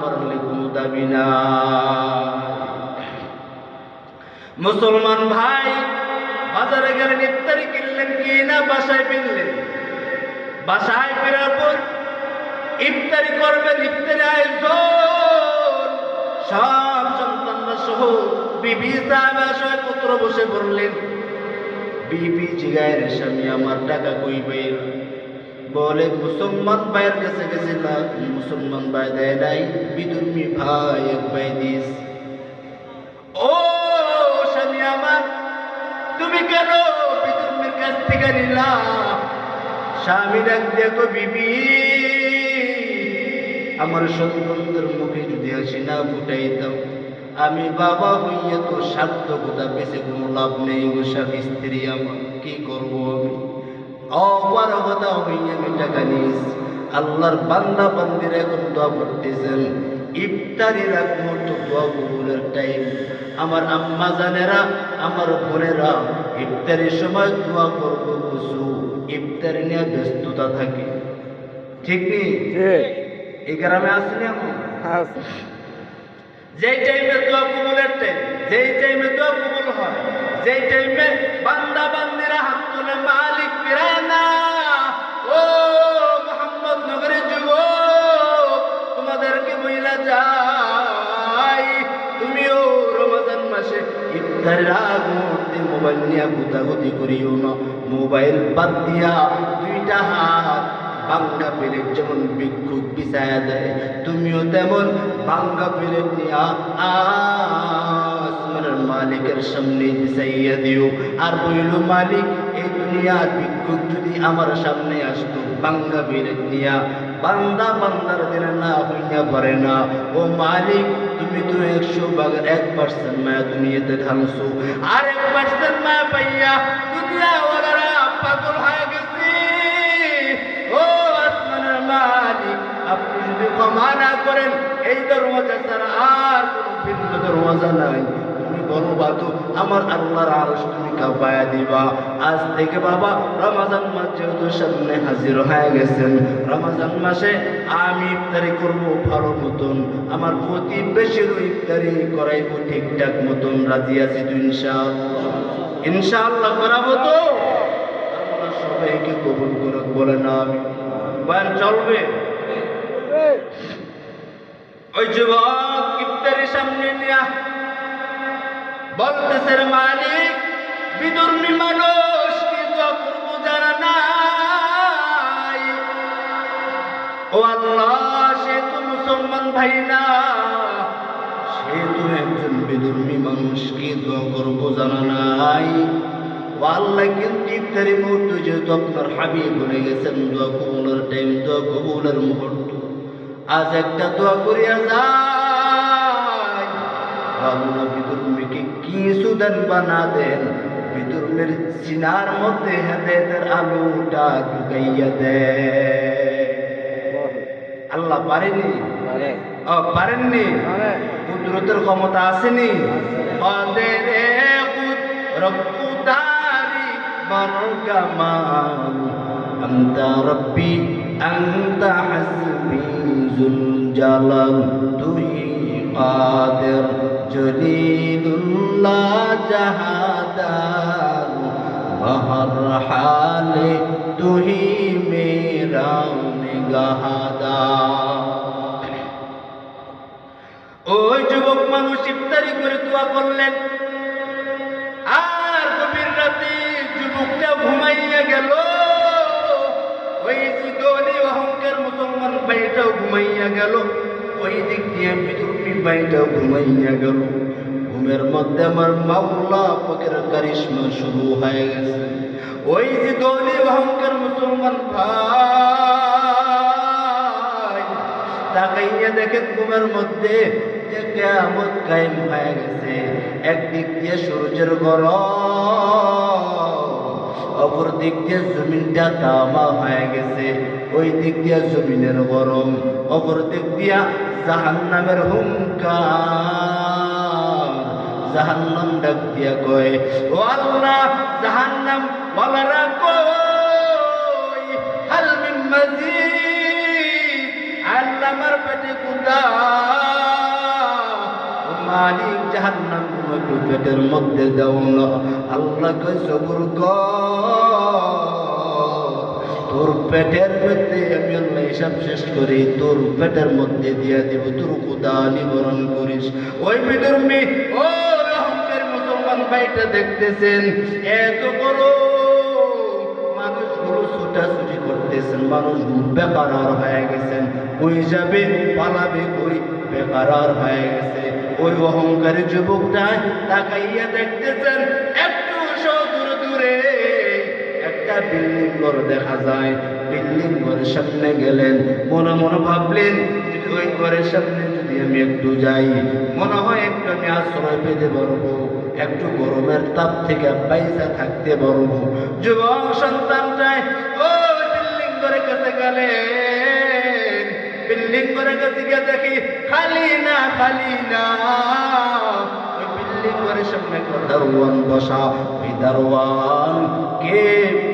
পারলে কোনো দাবি না। মুসলমান ভাই বাজারে গেলেন, ইফতারি কিনলেন কি না বাসায় ফিরলেন। বাসায় ফেরার পর ইফতারি করবেন, ইফতারি আয়োজন, সব সন্তানরা সহ বিবি সাহেবা সহ পুত্র বসে পড়লেন। বিবি জিগায়ের, স্বামী আমার টাকা কই পাইল? বলে, মুসলমান ভাইয়ের কাছে গেছিলাম, মুসলমান ভাই দেয় নাই, বিদুর্মী ভাই এক ভাই দিস। ও স্বামী আমার, তুমি কেন বিদুর্মীর কাছ থেকে নিলাম। স্বামী ডাক দেখো বিবি, আমার সন্তানদের মুখে যদি হাসি না ফুটাইতাম, আমি বাবা হইয়া তো সার্থকতা বেঁচে কোনো লাভ নেই গো স্বামী স্ত্রী, আমার কি করবো আমি? অপারগতা হইয়া আমি টাকা নিয়েছি। আল্লাহর বান্দা বান্দিরা এখন দোয়া করতেছেন, ইফতারির আগ মুহূর্ত দোয়া কবুলের টাইম। আমার আম্মা জানেরা, আমার বোনেরা, ইফতারির সময় দোয়া করবো কিছু ইফতারি নিয়ে ব্যস্ততা থাকে, ঠিক নেই? এই গ্রামে আসলে আমি যেই টাইমে দোয়া কবুলের টাইম, যেই টাইমে দোয়া কবুল হয়, যেই টাইমে বান্দা বান্দিরা হাত তুলে মালিক ফিরায় না। ও মোহাম্মদ নগরের যুবক, তোমাদেরকে বইলা যাই, তুমিও রমজান মাসে ইফতারের আগ মুহূর্তে মোবাইল নিয়ে গুতাগুতি করিও না। মোবাইল বাদ দিয়া দুইটা হাত বাঙ্গা প্লেট যেমন ভিক্ষুক বিছায়া দেয়, তুমিও তেমন বাঙ্গা প্লেট নিয়া আসমানের মালিকের সামনে বিছাইয়া দিও। আর বইল, মালিক এই দুনিয়ার ভিক্ষুক যদি আমার সামনে আসতো বাঙ্গা প্লেট নিয়া, বান্দা বান্দার দিনে না হইয়া পারে না। ও মালিক, তুমি তো 100% মায়া দুনিয়াতে ঢালছো, আর 1% মায়া পাইয়া দুনিয়া ওরা পাগল হয়ে গেছে। ও আসমানের মালিক, আপনি যদি ক্ষমা না করেন, এই দরওয়াজা ছাড়া আর কোনো ভিন্ন দরওয়াজা নাই। তুমি বলবা তো আমার আল্লাহর আরশ তুমি কাঁপায়া দিবা। আজ থেকে বাবা রমজান মাস যেহেতু সামনে হাজির হয়ে গেছেন, রমজান মাসে আমি ইফতারি করব ভালো মতন, আমার প্রতিবেশীরও ইফতারি করাইব ঠিকঠাক মতন। রাজি আছি তো ইনশাআল্লাহ? ইনশাআল্লাহ করাবো তো? আল্লাহ সবাইকে কবুল করুক, বলে না আমি বয়ান চলবে। ওই যুবক ইফতারি সামনে নিয়া বলতেছে, মালিক বিধর্মী মানুষ কি দোয়া করবো যারা নাই। ও আল্লাহ, সে তো মুসলমান ভাই না, সে তো একজন বিধর্মী মানুষ, কি দোয়া করবো জানা নাই। ও আল্লাহ, কিন্তু ইফতারি মুহূর্ত যেহেতু আপনার হাবিব বলে গেছেন দোয়া কবুলের টাইম, দোয়া কবুলের মুহূর্ত, আজ একটা দোয়া করিয়া যায়। আল্লাহ বিধর্মীকে কিছু দেন বা না দেন, বিধর্মের সিনার মধ্যে হেদায়েতের আলোটা ঢুকাইয়া দেয়। আল্লাহ পারেনি? পারেননি? কুদরতের ক্ষমতা আসেনি? রব্বুদারি বরকামান আনতা রব্বি আনতা হাসবি যুল জালাল, তুই কাদের জলিলুল্লাহ জাহাদার, বহর হালে তুই মেরা নিগাহদার। ওই যুবক মানুষ ইফতারি করে দোয়া করলেন, আর গভীর রাতে যুবকটা ঘুমাইয়া গেল। ওই দলি অহংকার মুসলমান ভাইটাও ঘুমাইয়া গেল, ওই দিক দিয়ে বিধর্মী ভাইটাও ঘুমাইয়া গেল। ঘুমের মধ্যে আমার মাওলা পাকের কারিশমা শুরু হয়ে গেছে। ওই যে দলি অহংকার মুসলমান ভাই তাকাইয়া দেখেন ঘুমের মধ্যে যে কিয়ামত কায়েম হয়ে গেছে। একদিক দিয়ে সূর্যের গরম, অপর দিক দিয়ে জমিনটা তামা হয়ে গেছে। ওই দিক দিয়ে জমিনের গরম, অপর দিক দিয়া জাহান্নামের হুঙ্কার। জাহান্নাম ডাক দিয়া কয়, ও আল্লাহ, জাহান্নাম ওয়ালারা কই, হাল মিন মাজিদ, আল্লাহ আমার পেটে কুদা। মালিক, জাহান্নাম একটু পেটের মধ্যে দাও না। আল্লাহ কয়, সবর কর, তোর পেটের মধ্যে আমি আল্লাহ হিসাব শেষ করি, তোর পেটের মধ্যে দিয়া দিব, তোর ক্ষুধা নিবারণ করিস। ওই বিধর্মী, ও অহংকার মুসলমান ভাইটা দেখতেছেন এত বড় মানুষগুলো ছুটাছুটি করতেছেন, মানুষগুলো বেকার হয়ে গেছেন। ওই যাবে পালাবে কই, বেকার হয়ে গেছে। ওই অহংকারী যুবকটা তাকাইয়া দেখতেছেন একটু দূরে দূরে একটা বিল্ডিং ঘর দেখা যায়। বিল্ডিং ঘরের সামনে গেলেন, মনে মনে ভাবলেন যদি ওই ঘরের সামনে যদি আমি একটু যাই, মনে হয় একটু আমি আশ্রয় পেতে পারবো, একটু গরমের তাপ থেকে বাইসা থাকতে পারবো। যুবক সন্তানটাই ওই বিল্ডিং ঘরের কাছে গেলেন। বিল্ডিং ঘরের কাছে গিয়ে দেখি খালি না, খালি না। ওই বিল্ডিং ঘরের সামনে একটা দারোয়ান বসা। ওই দারোয়ান কে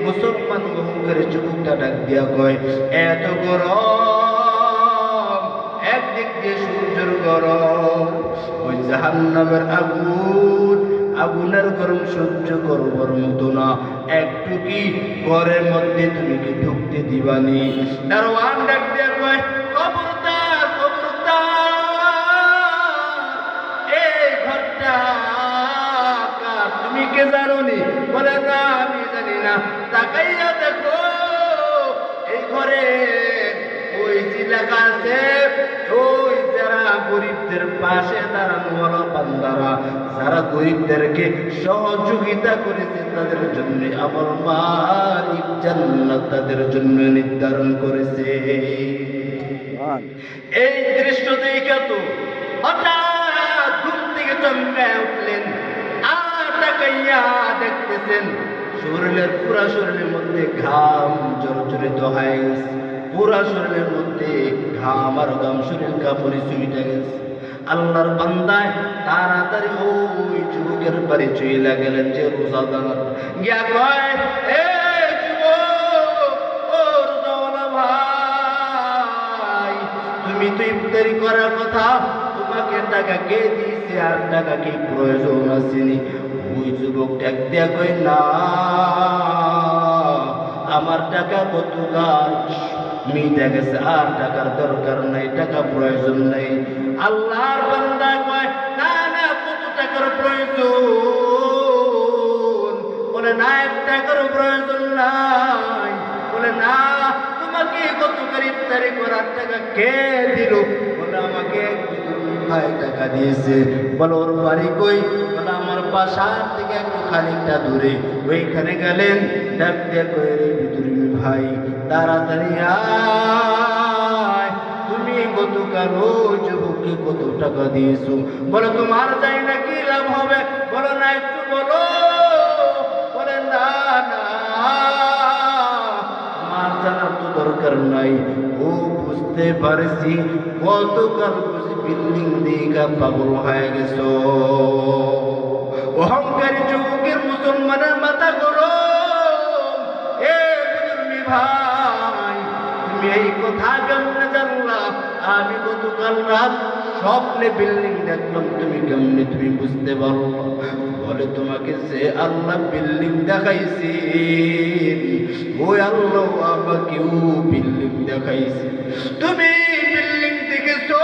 মুসলমান গ্রহণ করে যুবকটা ডাক দিয়া কয়, এত গরম, একদিক দিয়ে সূর্যের গরম, ওই জাহান্নামের আগুন, আগুনের গরম সহ্য করবার মতো না, একটু কি ঘরের মধ্যে তুমি কি ঢুকতে দিবানি? দারোয়ান ডাক দিয়া কয়, খবরদার, খবরদার, এই ঘরটা কার, তুমি কে জানোনি? বলে না, আমি জানি না। তাকাইয়া দেখো এই ঘরে ওই যে লেখা আছে, ওই যারা গরিবদের পাশে দাঁড়ানো হলো বান্দারা, যারা গরিবদেরকে সহযোগিতা করেছে তাদের জন্য আমার মালিক জান্নাত তাদের জন্য নির্ধারণ করেছে। এই দৃশ্য দেখে তো হঠাৎ ঘুম থেকে চমকায় উঠলেন, আর তাকাইয়া দেখতেছেন শরীরের পুরা শরীরের মধ্যে ঘাম জর্জরিত হয়ে গেছে, পুরা শরীরের মধ্যে ঘাম আর ঘাম, শরীর কাপড়ে চুইটা গেছে। আল্লাহর বান্দায় তাড়াতাড়ি ওই যুবকের বাড়ি চইলা গেলেন, যে রোজাদার গিয়া কয়, এ যুবক, ও রোজাওয়ালা ভাই, তুমি তো ইফতারি করার কথা, তোমাকে টাকা কে দিয়েছে আর টাকা কি প্রয়োজন আসেনি? ওই যুবক ডাক দিয়া কয়, না, আমার টাকা গতকাল মিটে গেছে, আর টাকার দরকার নাই, টাকা প্রয়োজন নাই। আল্লাহর বান্দা কয়, না না, কত টাকার প্রয়োজন? বলে না, 1 টাকার প্রয়োজন নাই। বলে না, তোমাকে গতকাল ইফতারি করার টাকা কে দিল? বলে আমাকে এক ভাই টাকা দিয়েছে। বলে ওর বাড়ি কই? বলে আমার বাসার থেকে একটু খানিকটা দূরে। ওইখানে গেলেন, ডাক দিয়ে কই, রে বিদুর্মী ভাই, তাড়াতাড়ি আয়, তুমি গতকাল ওই যুবককে কত টাকা দিয়েছো? বলে তোমার যাই না কি লাভ হবে? বলো না, একটু বলো। বলে না না, আমার জানার তো দরকার নাই। ও বুঝতে পারছি, গতকাল বুঝি বিল্ডিং দিকে পাগল হয়ে গেছো। অহংকারী যুবকের মুসলমানের মাথা গরম। এ বিদুর্মী ভাই, তুমি এই কথা কেমনে জানলা? আমি গতকাল রাত স্বপ্নে বিল্ডিং দেখলাম, তুমি কেমনে তুমি বুঝতে পারো? বলে তোমাকে যে আল্লাহ বিল্ডিং দেখাইছে, ওই আল্লাহ আমাকেও বিল্ডিং দেখাইছে। তুমি বিল্ডিং দেখেছো,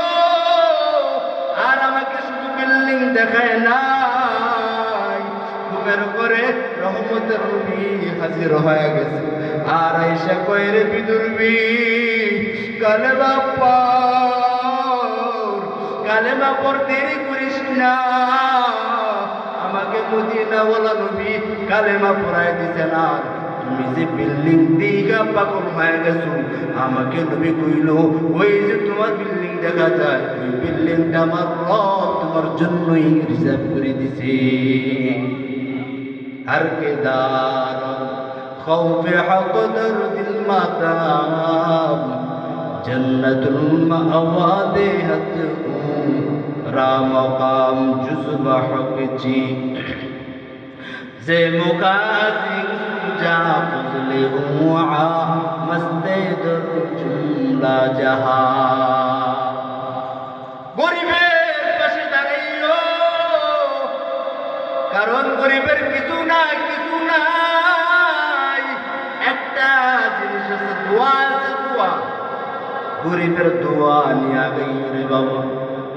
আর আমাকে শুধু বিল্ডিং দেখায় নাই, ঘুমের করে রহমতের নবী হাজির হয়ে গেছে। আর আয়েশা কয়, রে বিদুর্মী, কালেমা পড়, কালেমা পড়, দেরি করিস না। আমাকে মদিনাওয়ালা নবী কালেমা পড়ায় দিছে না। তুমি যে বিল্ডিং দিঘা পাগল হয়ে গেছো, আমাকে নবী কইল, ওই যে তোমার বিল্ডিং দেখা যায়, ওই বিল্ডিংটা আমার রব তোমার জন্যই রিজার্ভ করে দিছে। हर के दार खौफ हक दर्दिल माताम जन्नतुल मावा देहत राम काम जुज़्ब हक जी जे मुकाजी जा फजले हुआ मस्ते दर जुमला जहा गरीबेर पाशे दाঁড়াইও কারণ গরিবের কিছু নাই, কিছু নাই, একটা জিনিস আছে, দোয়া আছে, দোয়া। গরিবের দোয়া নিয়ে গেই রে বাবা।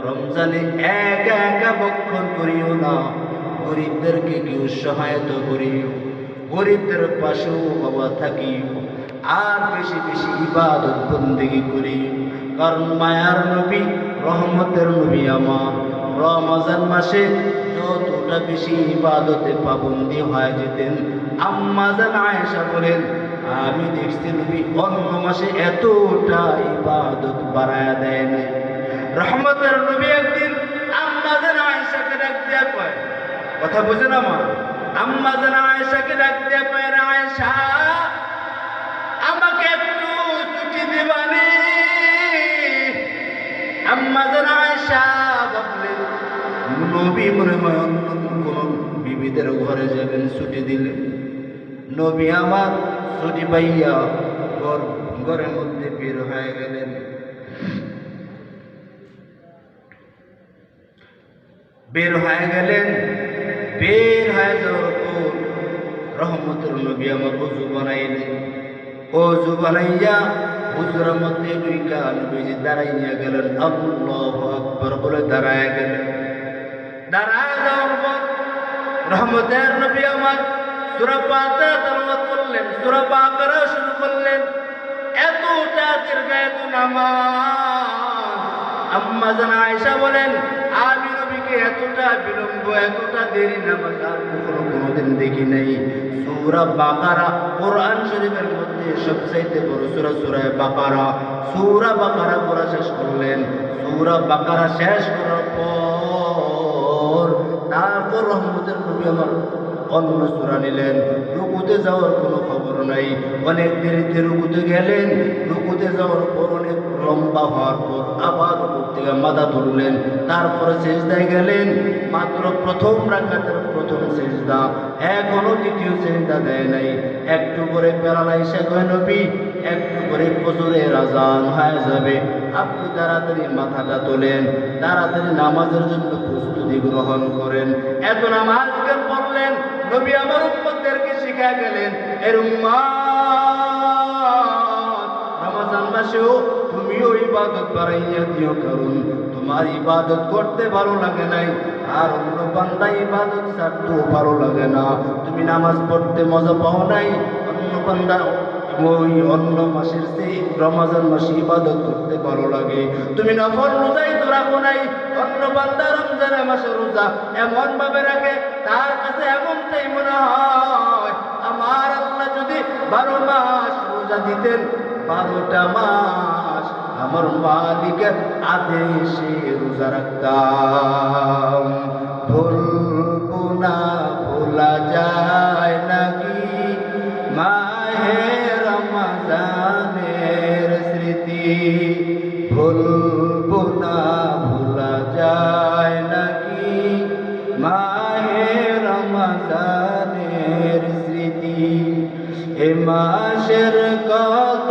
রমজানে একা একা বক্ষণ করিও না, গরিবদেরকে কেউ সহায়তা করিও, গরিবদের পাশেও বাবা থাকিও, আর বেশি বেশি ইবাদত বন্দেগি করিও। কারণ মায়ার নবী, রহমতের নবী আমার রমজান মাসে যতটা বেশি ইবাদতে পাবন্দি হয়ে যেতেন। আম্মা জান আয়েশা বলেন, আমি দেখছি নবী অন্য মাসে এতটা ইবাদত বাড়ায়া দেয় না। রহমতের নবী একদিন আম্মা জান আয়েশাকে ডাক দিয়া কয়, কথা বুঝে না মা, আম্মা জান আয়েশাকে ডাক দিয়া কয়, আয়েশা আমাকে একটু ছুটি দিবানি। আম্মা জান আয়েশা ভাবলেন নবী মনে হয় অন্য কোন বিবিদের ঘরে যাবেন, ছুটি দিলেন। নবী আমার ছুটি পাইয়া ঘরের মধ্যে বের হয়ে গেলেন। বের হয়ে যাওয়ার পর রহমতের নবী আমার ওযু বানাইলেন। ওযু বানাইয়া হুজুরের মধ্যে ঢুইকা নবীজি দাঁড়াইয়া গেলেন। আল্লাহু আকবার বলে দাঁড়ায় গেলেন। দাঁড়ায় যাওয়ার পর রহমতের নবী আমার সূরা ফাতিহা তেলাওয়াত করলেন, সূরা বাকারা শুরু করলেন। এতটা দীর্ঘায়িত নামাজ। আম্মা জান আয়েশা বলেন, আমি নবীকে এতটা বিলম্ব, এতটা দেরি নামাজ আর কোনোদিন দেখি নাই। সূরা বাকারা কোরআন শরীফের মধ্যে সবচাইতে বড় সূরা, সূরা বাকারা। সূরা বাকারা পড়া শেষ করলেন। সূরা বাকারা শেষ করার পর তারপর রহমতের নবী আমার অন্য সূরা নিলেন। রুকুতে যাওয়ার কোনো খবর নাই, অনেক দেরিতে রুকুতে গেলেন। রুকুতে যাওয়ার পর অনেক লম্বা হওয়ার পর আবার রুকু থেকে মাথা তুললেন। তারপরে সিজদায় গেলেন। মাত্র প্রথম রাকাতের প্রথম সিজদা, এখনো দ্বিতীয় সিজদা দেয় নাই। একটু করে প্যারালাইসে কয় নবী, একটু করে ফজরের আযান হয়ে যাবে, আপনি তাড়াতাড়ি মাথাটা তোলেন, তাড়াতাড়ি নামাজের জন্য প্রস্তুতি গ্রহণ করেন। এত নামাজ কেন পড়লেন? নবী আমার উম্মতদেরকে শিখা গেলেন, এর উম্মত রমজান মাসেও তুমিও ইবাদত বাড়াইয়া দিও, কারণ তোমার ইবাদত করতে ভালো লাগে নাই, আর অন্য বান্দা ইবাদত ছাড়তেও ভালো লাগে না। তুমি নামাজ পড়তে মজা পাও নাই, অন্য বান্দা ওই অন্য মাসের চেয়ে রমজান মাসে ইবাদত করতে ভালো লাগে। তুমি নফল রোজাই তো রাখো নাই, অন্য বান্দা রমজান মাসে রোজা এমন ভাবে রাখে তার কাছে এমনটাই মনে হয় আমার আল্লাহ যদি 12 মাস রোজা দিতেন, 12টা মাস আমার মালিকের আদেশে রোজা রাখতাম। ভুলবো না, ভোলা যায় নাকি মাহে রমজানের স্মৃতি? ভুলবো না, ভোলা যায় নাকি মাহে রমজানের স্মৃতি? এ মাসের কত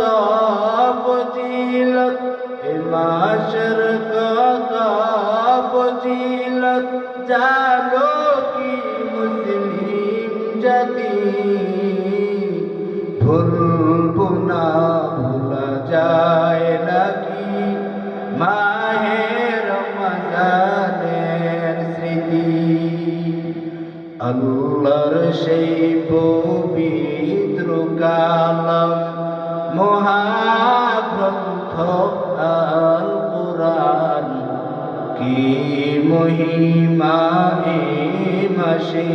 ফজিলত, এ মাসের কত ফজিলত জানো কি মুসলিম জাতি? ভুলবো না, ভোলা যায় নাকি মাহে রমজানের স্মৃতি? আল্লাহর সেই পবিত্র কালাম মহাগ্রন্থ আল কুরআন, কি মহিমা এ মাসে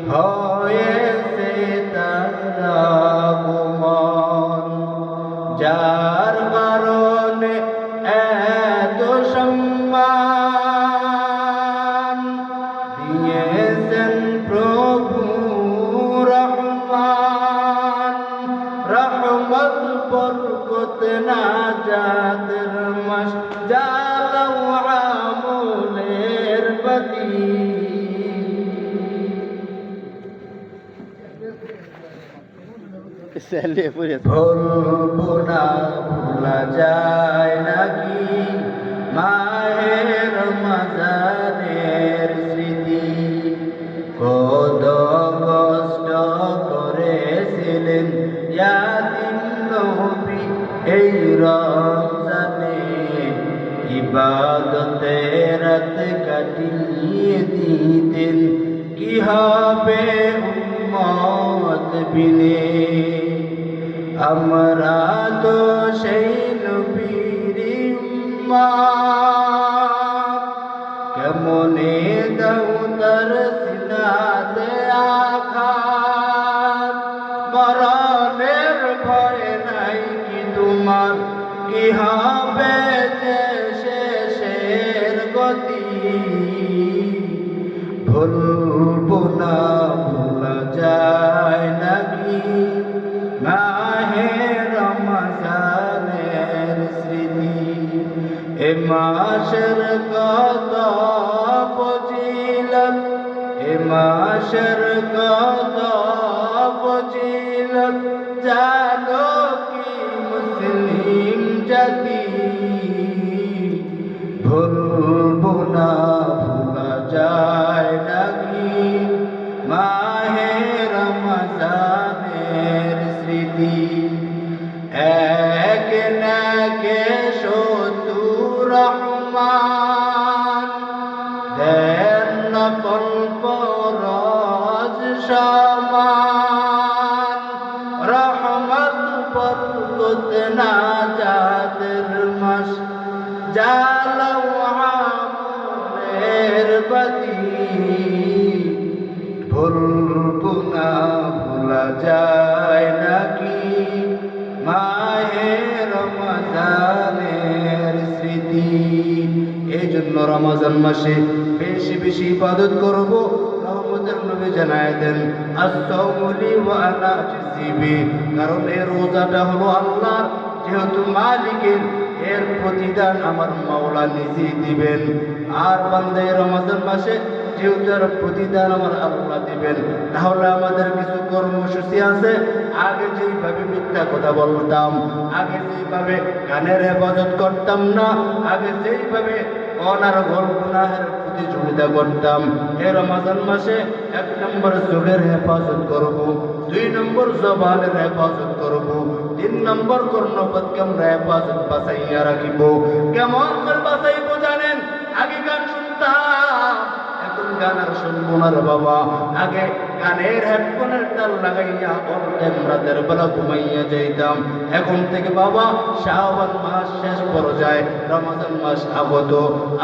হয়েছে তার আগমন, যার কারণে এত সম্মান দিয়েছেন প্রভু রহমান। রহমত বরকত নাজাতের মাস, জ্বালাও আমলের বাতি। ভুলবো না, ভোলা যায় নাকি মাহে রমজানের স্মৃতি? কত কষ্ট করেছিলেন ইয়াতিম নবী এই রমজানে, ইবাদতে রাত কাটিয়ে দিতেন, কি হবে উম্মত বিনে? আমরা তো সেই নবীর উম্মত, সিনাতে আঘাত, মরণের ভয় নাই কি তোমার, কি হবে যে শেষের গতি, ভুলবো না ভোলা যায় নাকি মাহে রমজানের স্মৃতি। এ মাসের কত ফজিলত, এ মাসের কত ফজিলত, জানো কি মুসলিম জাতি, ভুলবো না ভোলা যায় নাকি মাহে রমজানের স্মৃতি। এক নাকে সতুর রহমান, দেন নফল ফরজ সমান, রহমত বরকত নাজাতের মাস, জালাও আমলের বাতি, ভুলবো না ভোলা যায় নাকি মাহে রমজানের স্মৃতি। এই জন্য রমজান মাসে বেশি বেশি ইবাদত করব। রহমতের নবী জানায় দেন আস-সাওমু লি ওয়া আনা আজজি বিহি, কারণ এই রোজাটা হলো আল্লাহর, যেহেতু মালিকের, এর প্রতিদান আমার মাওলা নিজেই দিবেন। আর বান্দা এই রমজান মাসে যেহেতু এর প্রতিদান আমার আল্লাহ দিবেন, তাহলে আমাদের কিছু কর্মসূচি আছে। আগে যেইভাবে মিথ্যা কথা বলতাম, আগে যেইভাবে গানের হেফাজত করতাম না, আগে যেইভাবে অনার গোল গুনাহের প্রতিযোগিতা করতাম, এই রমজান মাসে 1 নম্বর চোখের হেফাজত করব, 2 নম্বর জবানের হেফাজত করব, 3 নম্বর কর্ণপথকে আমরা হেফাজত বাঁচাইয়া রাখিব। কেমন করে বাঁচাইব জানেন? আগে গান শুনতাম, এখন গান আর শুনবো না রে বাবা। আগে গানের হেডফোনের তার লাগাইয়া অল টাইম রাতের বেলা ঘুমাইয়া যাইতাম। এখন থেকে বাবা শাবান মাস শেষ পর্যায়ে রমজান মাস আগত,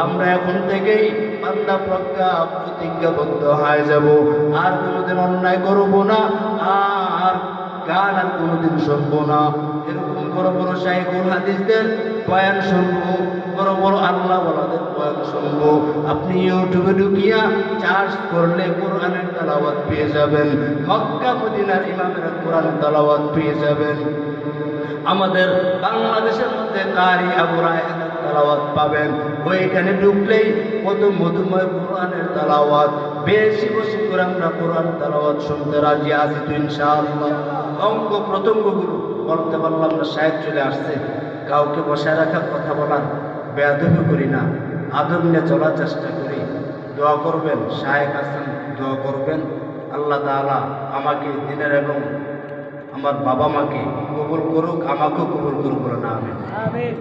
আমরা এখন থেকেই বান্দা প্রতিজ্ঞাবদ্ধ হয়ে যাব, আর কোনোদিন অন্যায় করবো না, আর গান আর কোনোদিন শুনবো না। এরকম বড় বড় শাইখুল হাদিসদের বয়ান শুনবো, বড় বড় আল্লাহ ওয়ালাদের বয়ান শুনবো। আপনি ইউটিউবে ঢুকিয়া চার্জ করলে কোরআনের তেলাওয়াত পেয়ে যাবেন, মক্কা মদিনার ইমামের কোরআন তেলাওয়াত পেয়ে যাবেন। আমাদের বাংলাদেশের মধ্যে কারি আবু রায়হানের তেলাওয়াত পাবেন। ওইখানে ঢুকলেই কত মধুময় কোরআনের তেলাওয়াত, বেশি বেশি করে আমরা কোরআন তেলাওয়াত শুনতে রাজি আছি তো ইনশাআল্লাহ। অঙ্গ প্রত্যঙ্গগুলো বলতে পারলাম না, শায়েখ চলে আসছে। কাউকে বসায় রাখার কথা বলার বেয়াদবি করি না, আদব নিয়ে চলার চেষ্টা করি। দোয়া করবেন, শায়েখ আছেন, দোয়া করবেন। আল্লাহ তাআলা আমাকে দিনের এবং আমার বাবা মাকে কবুল করুক, আমাকেও কবুল করুক না। আমিন।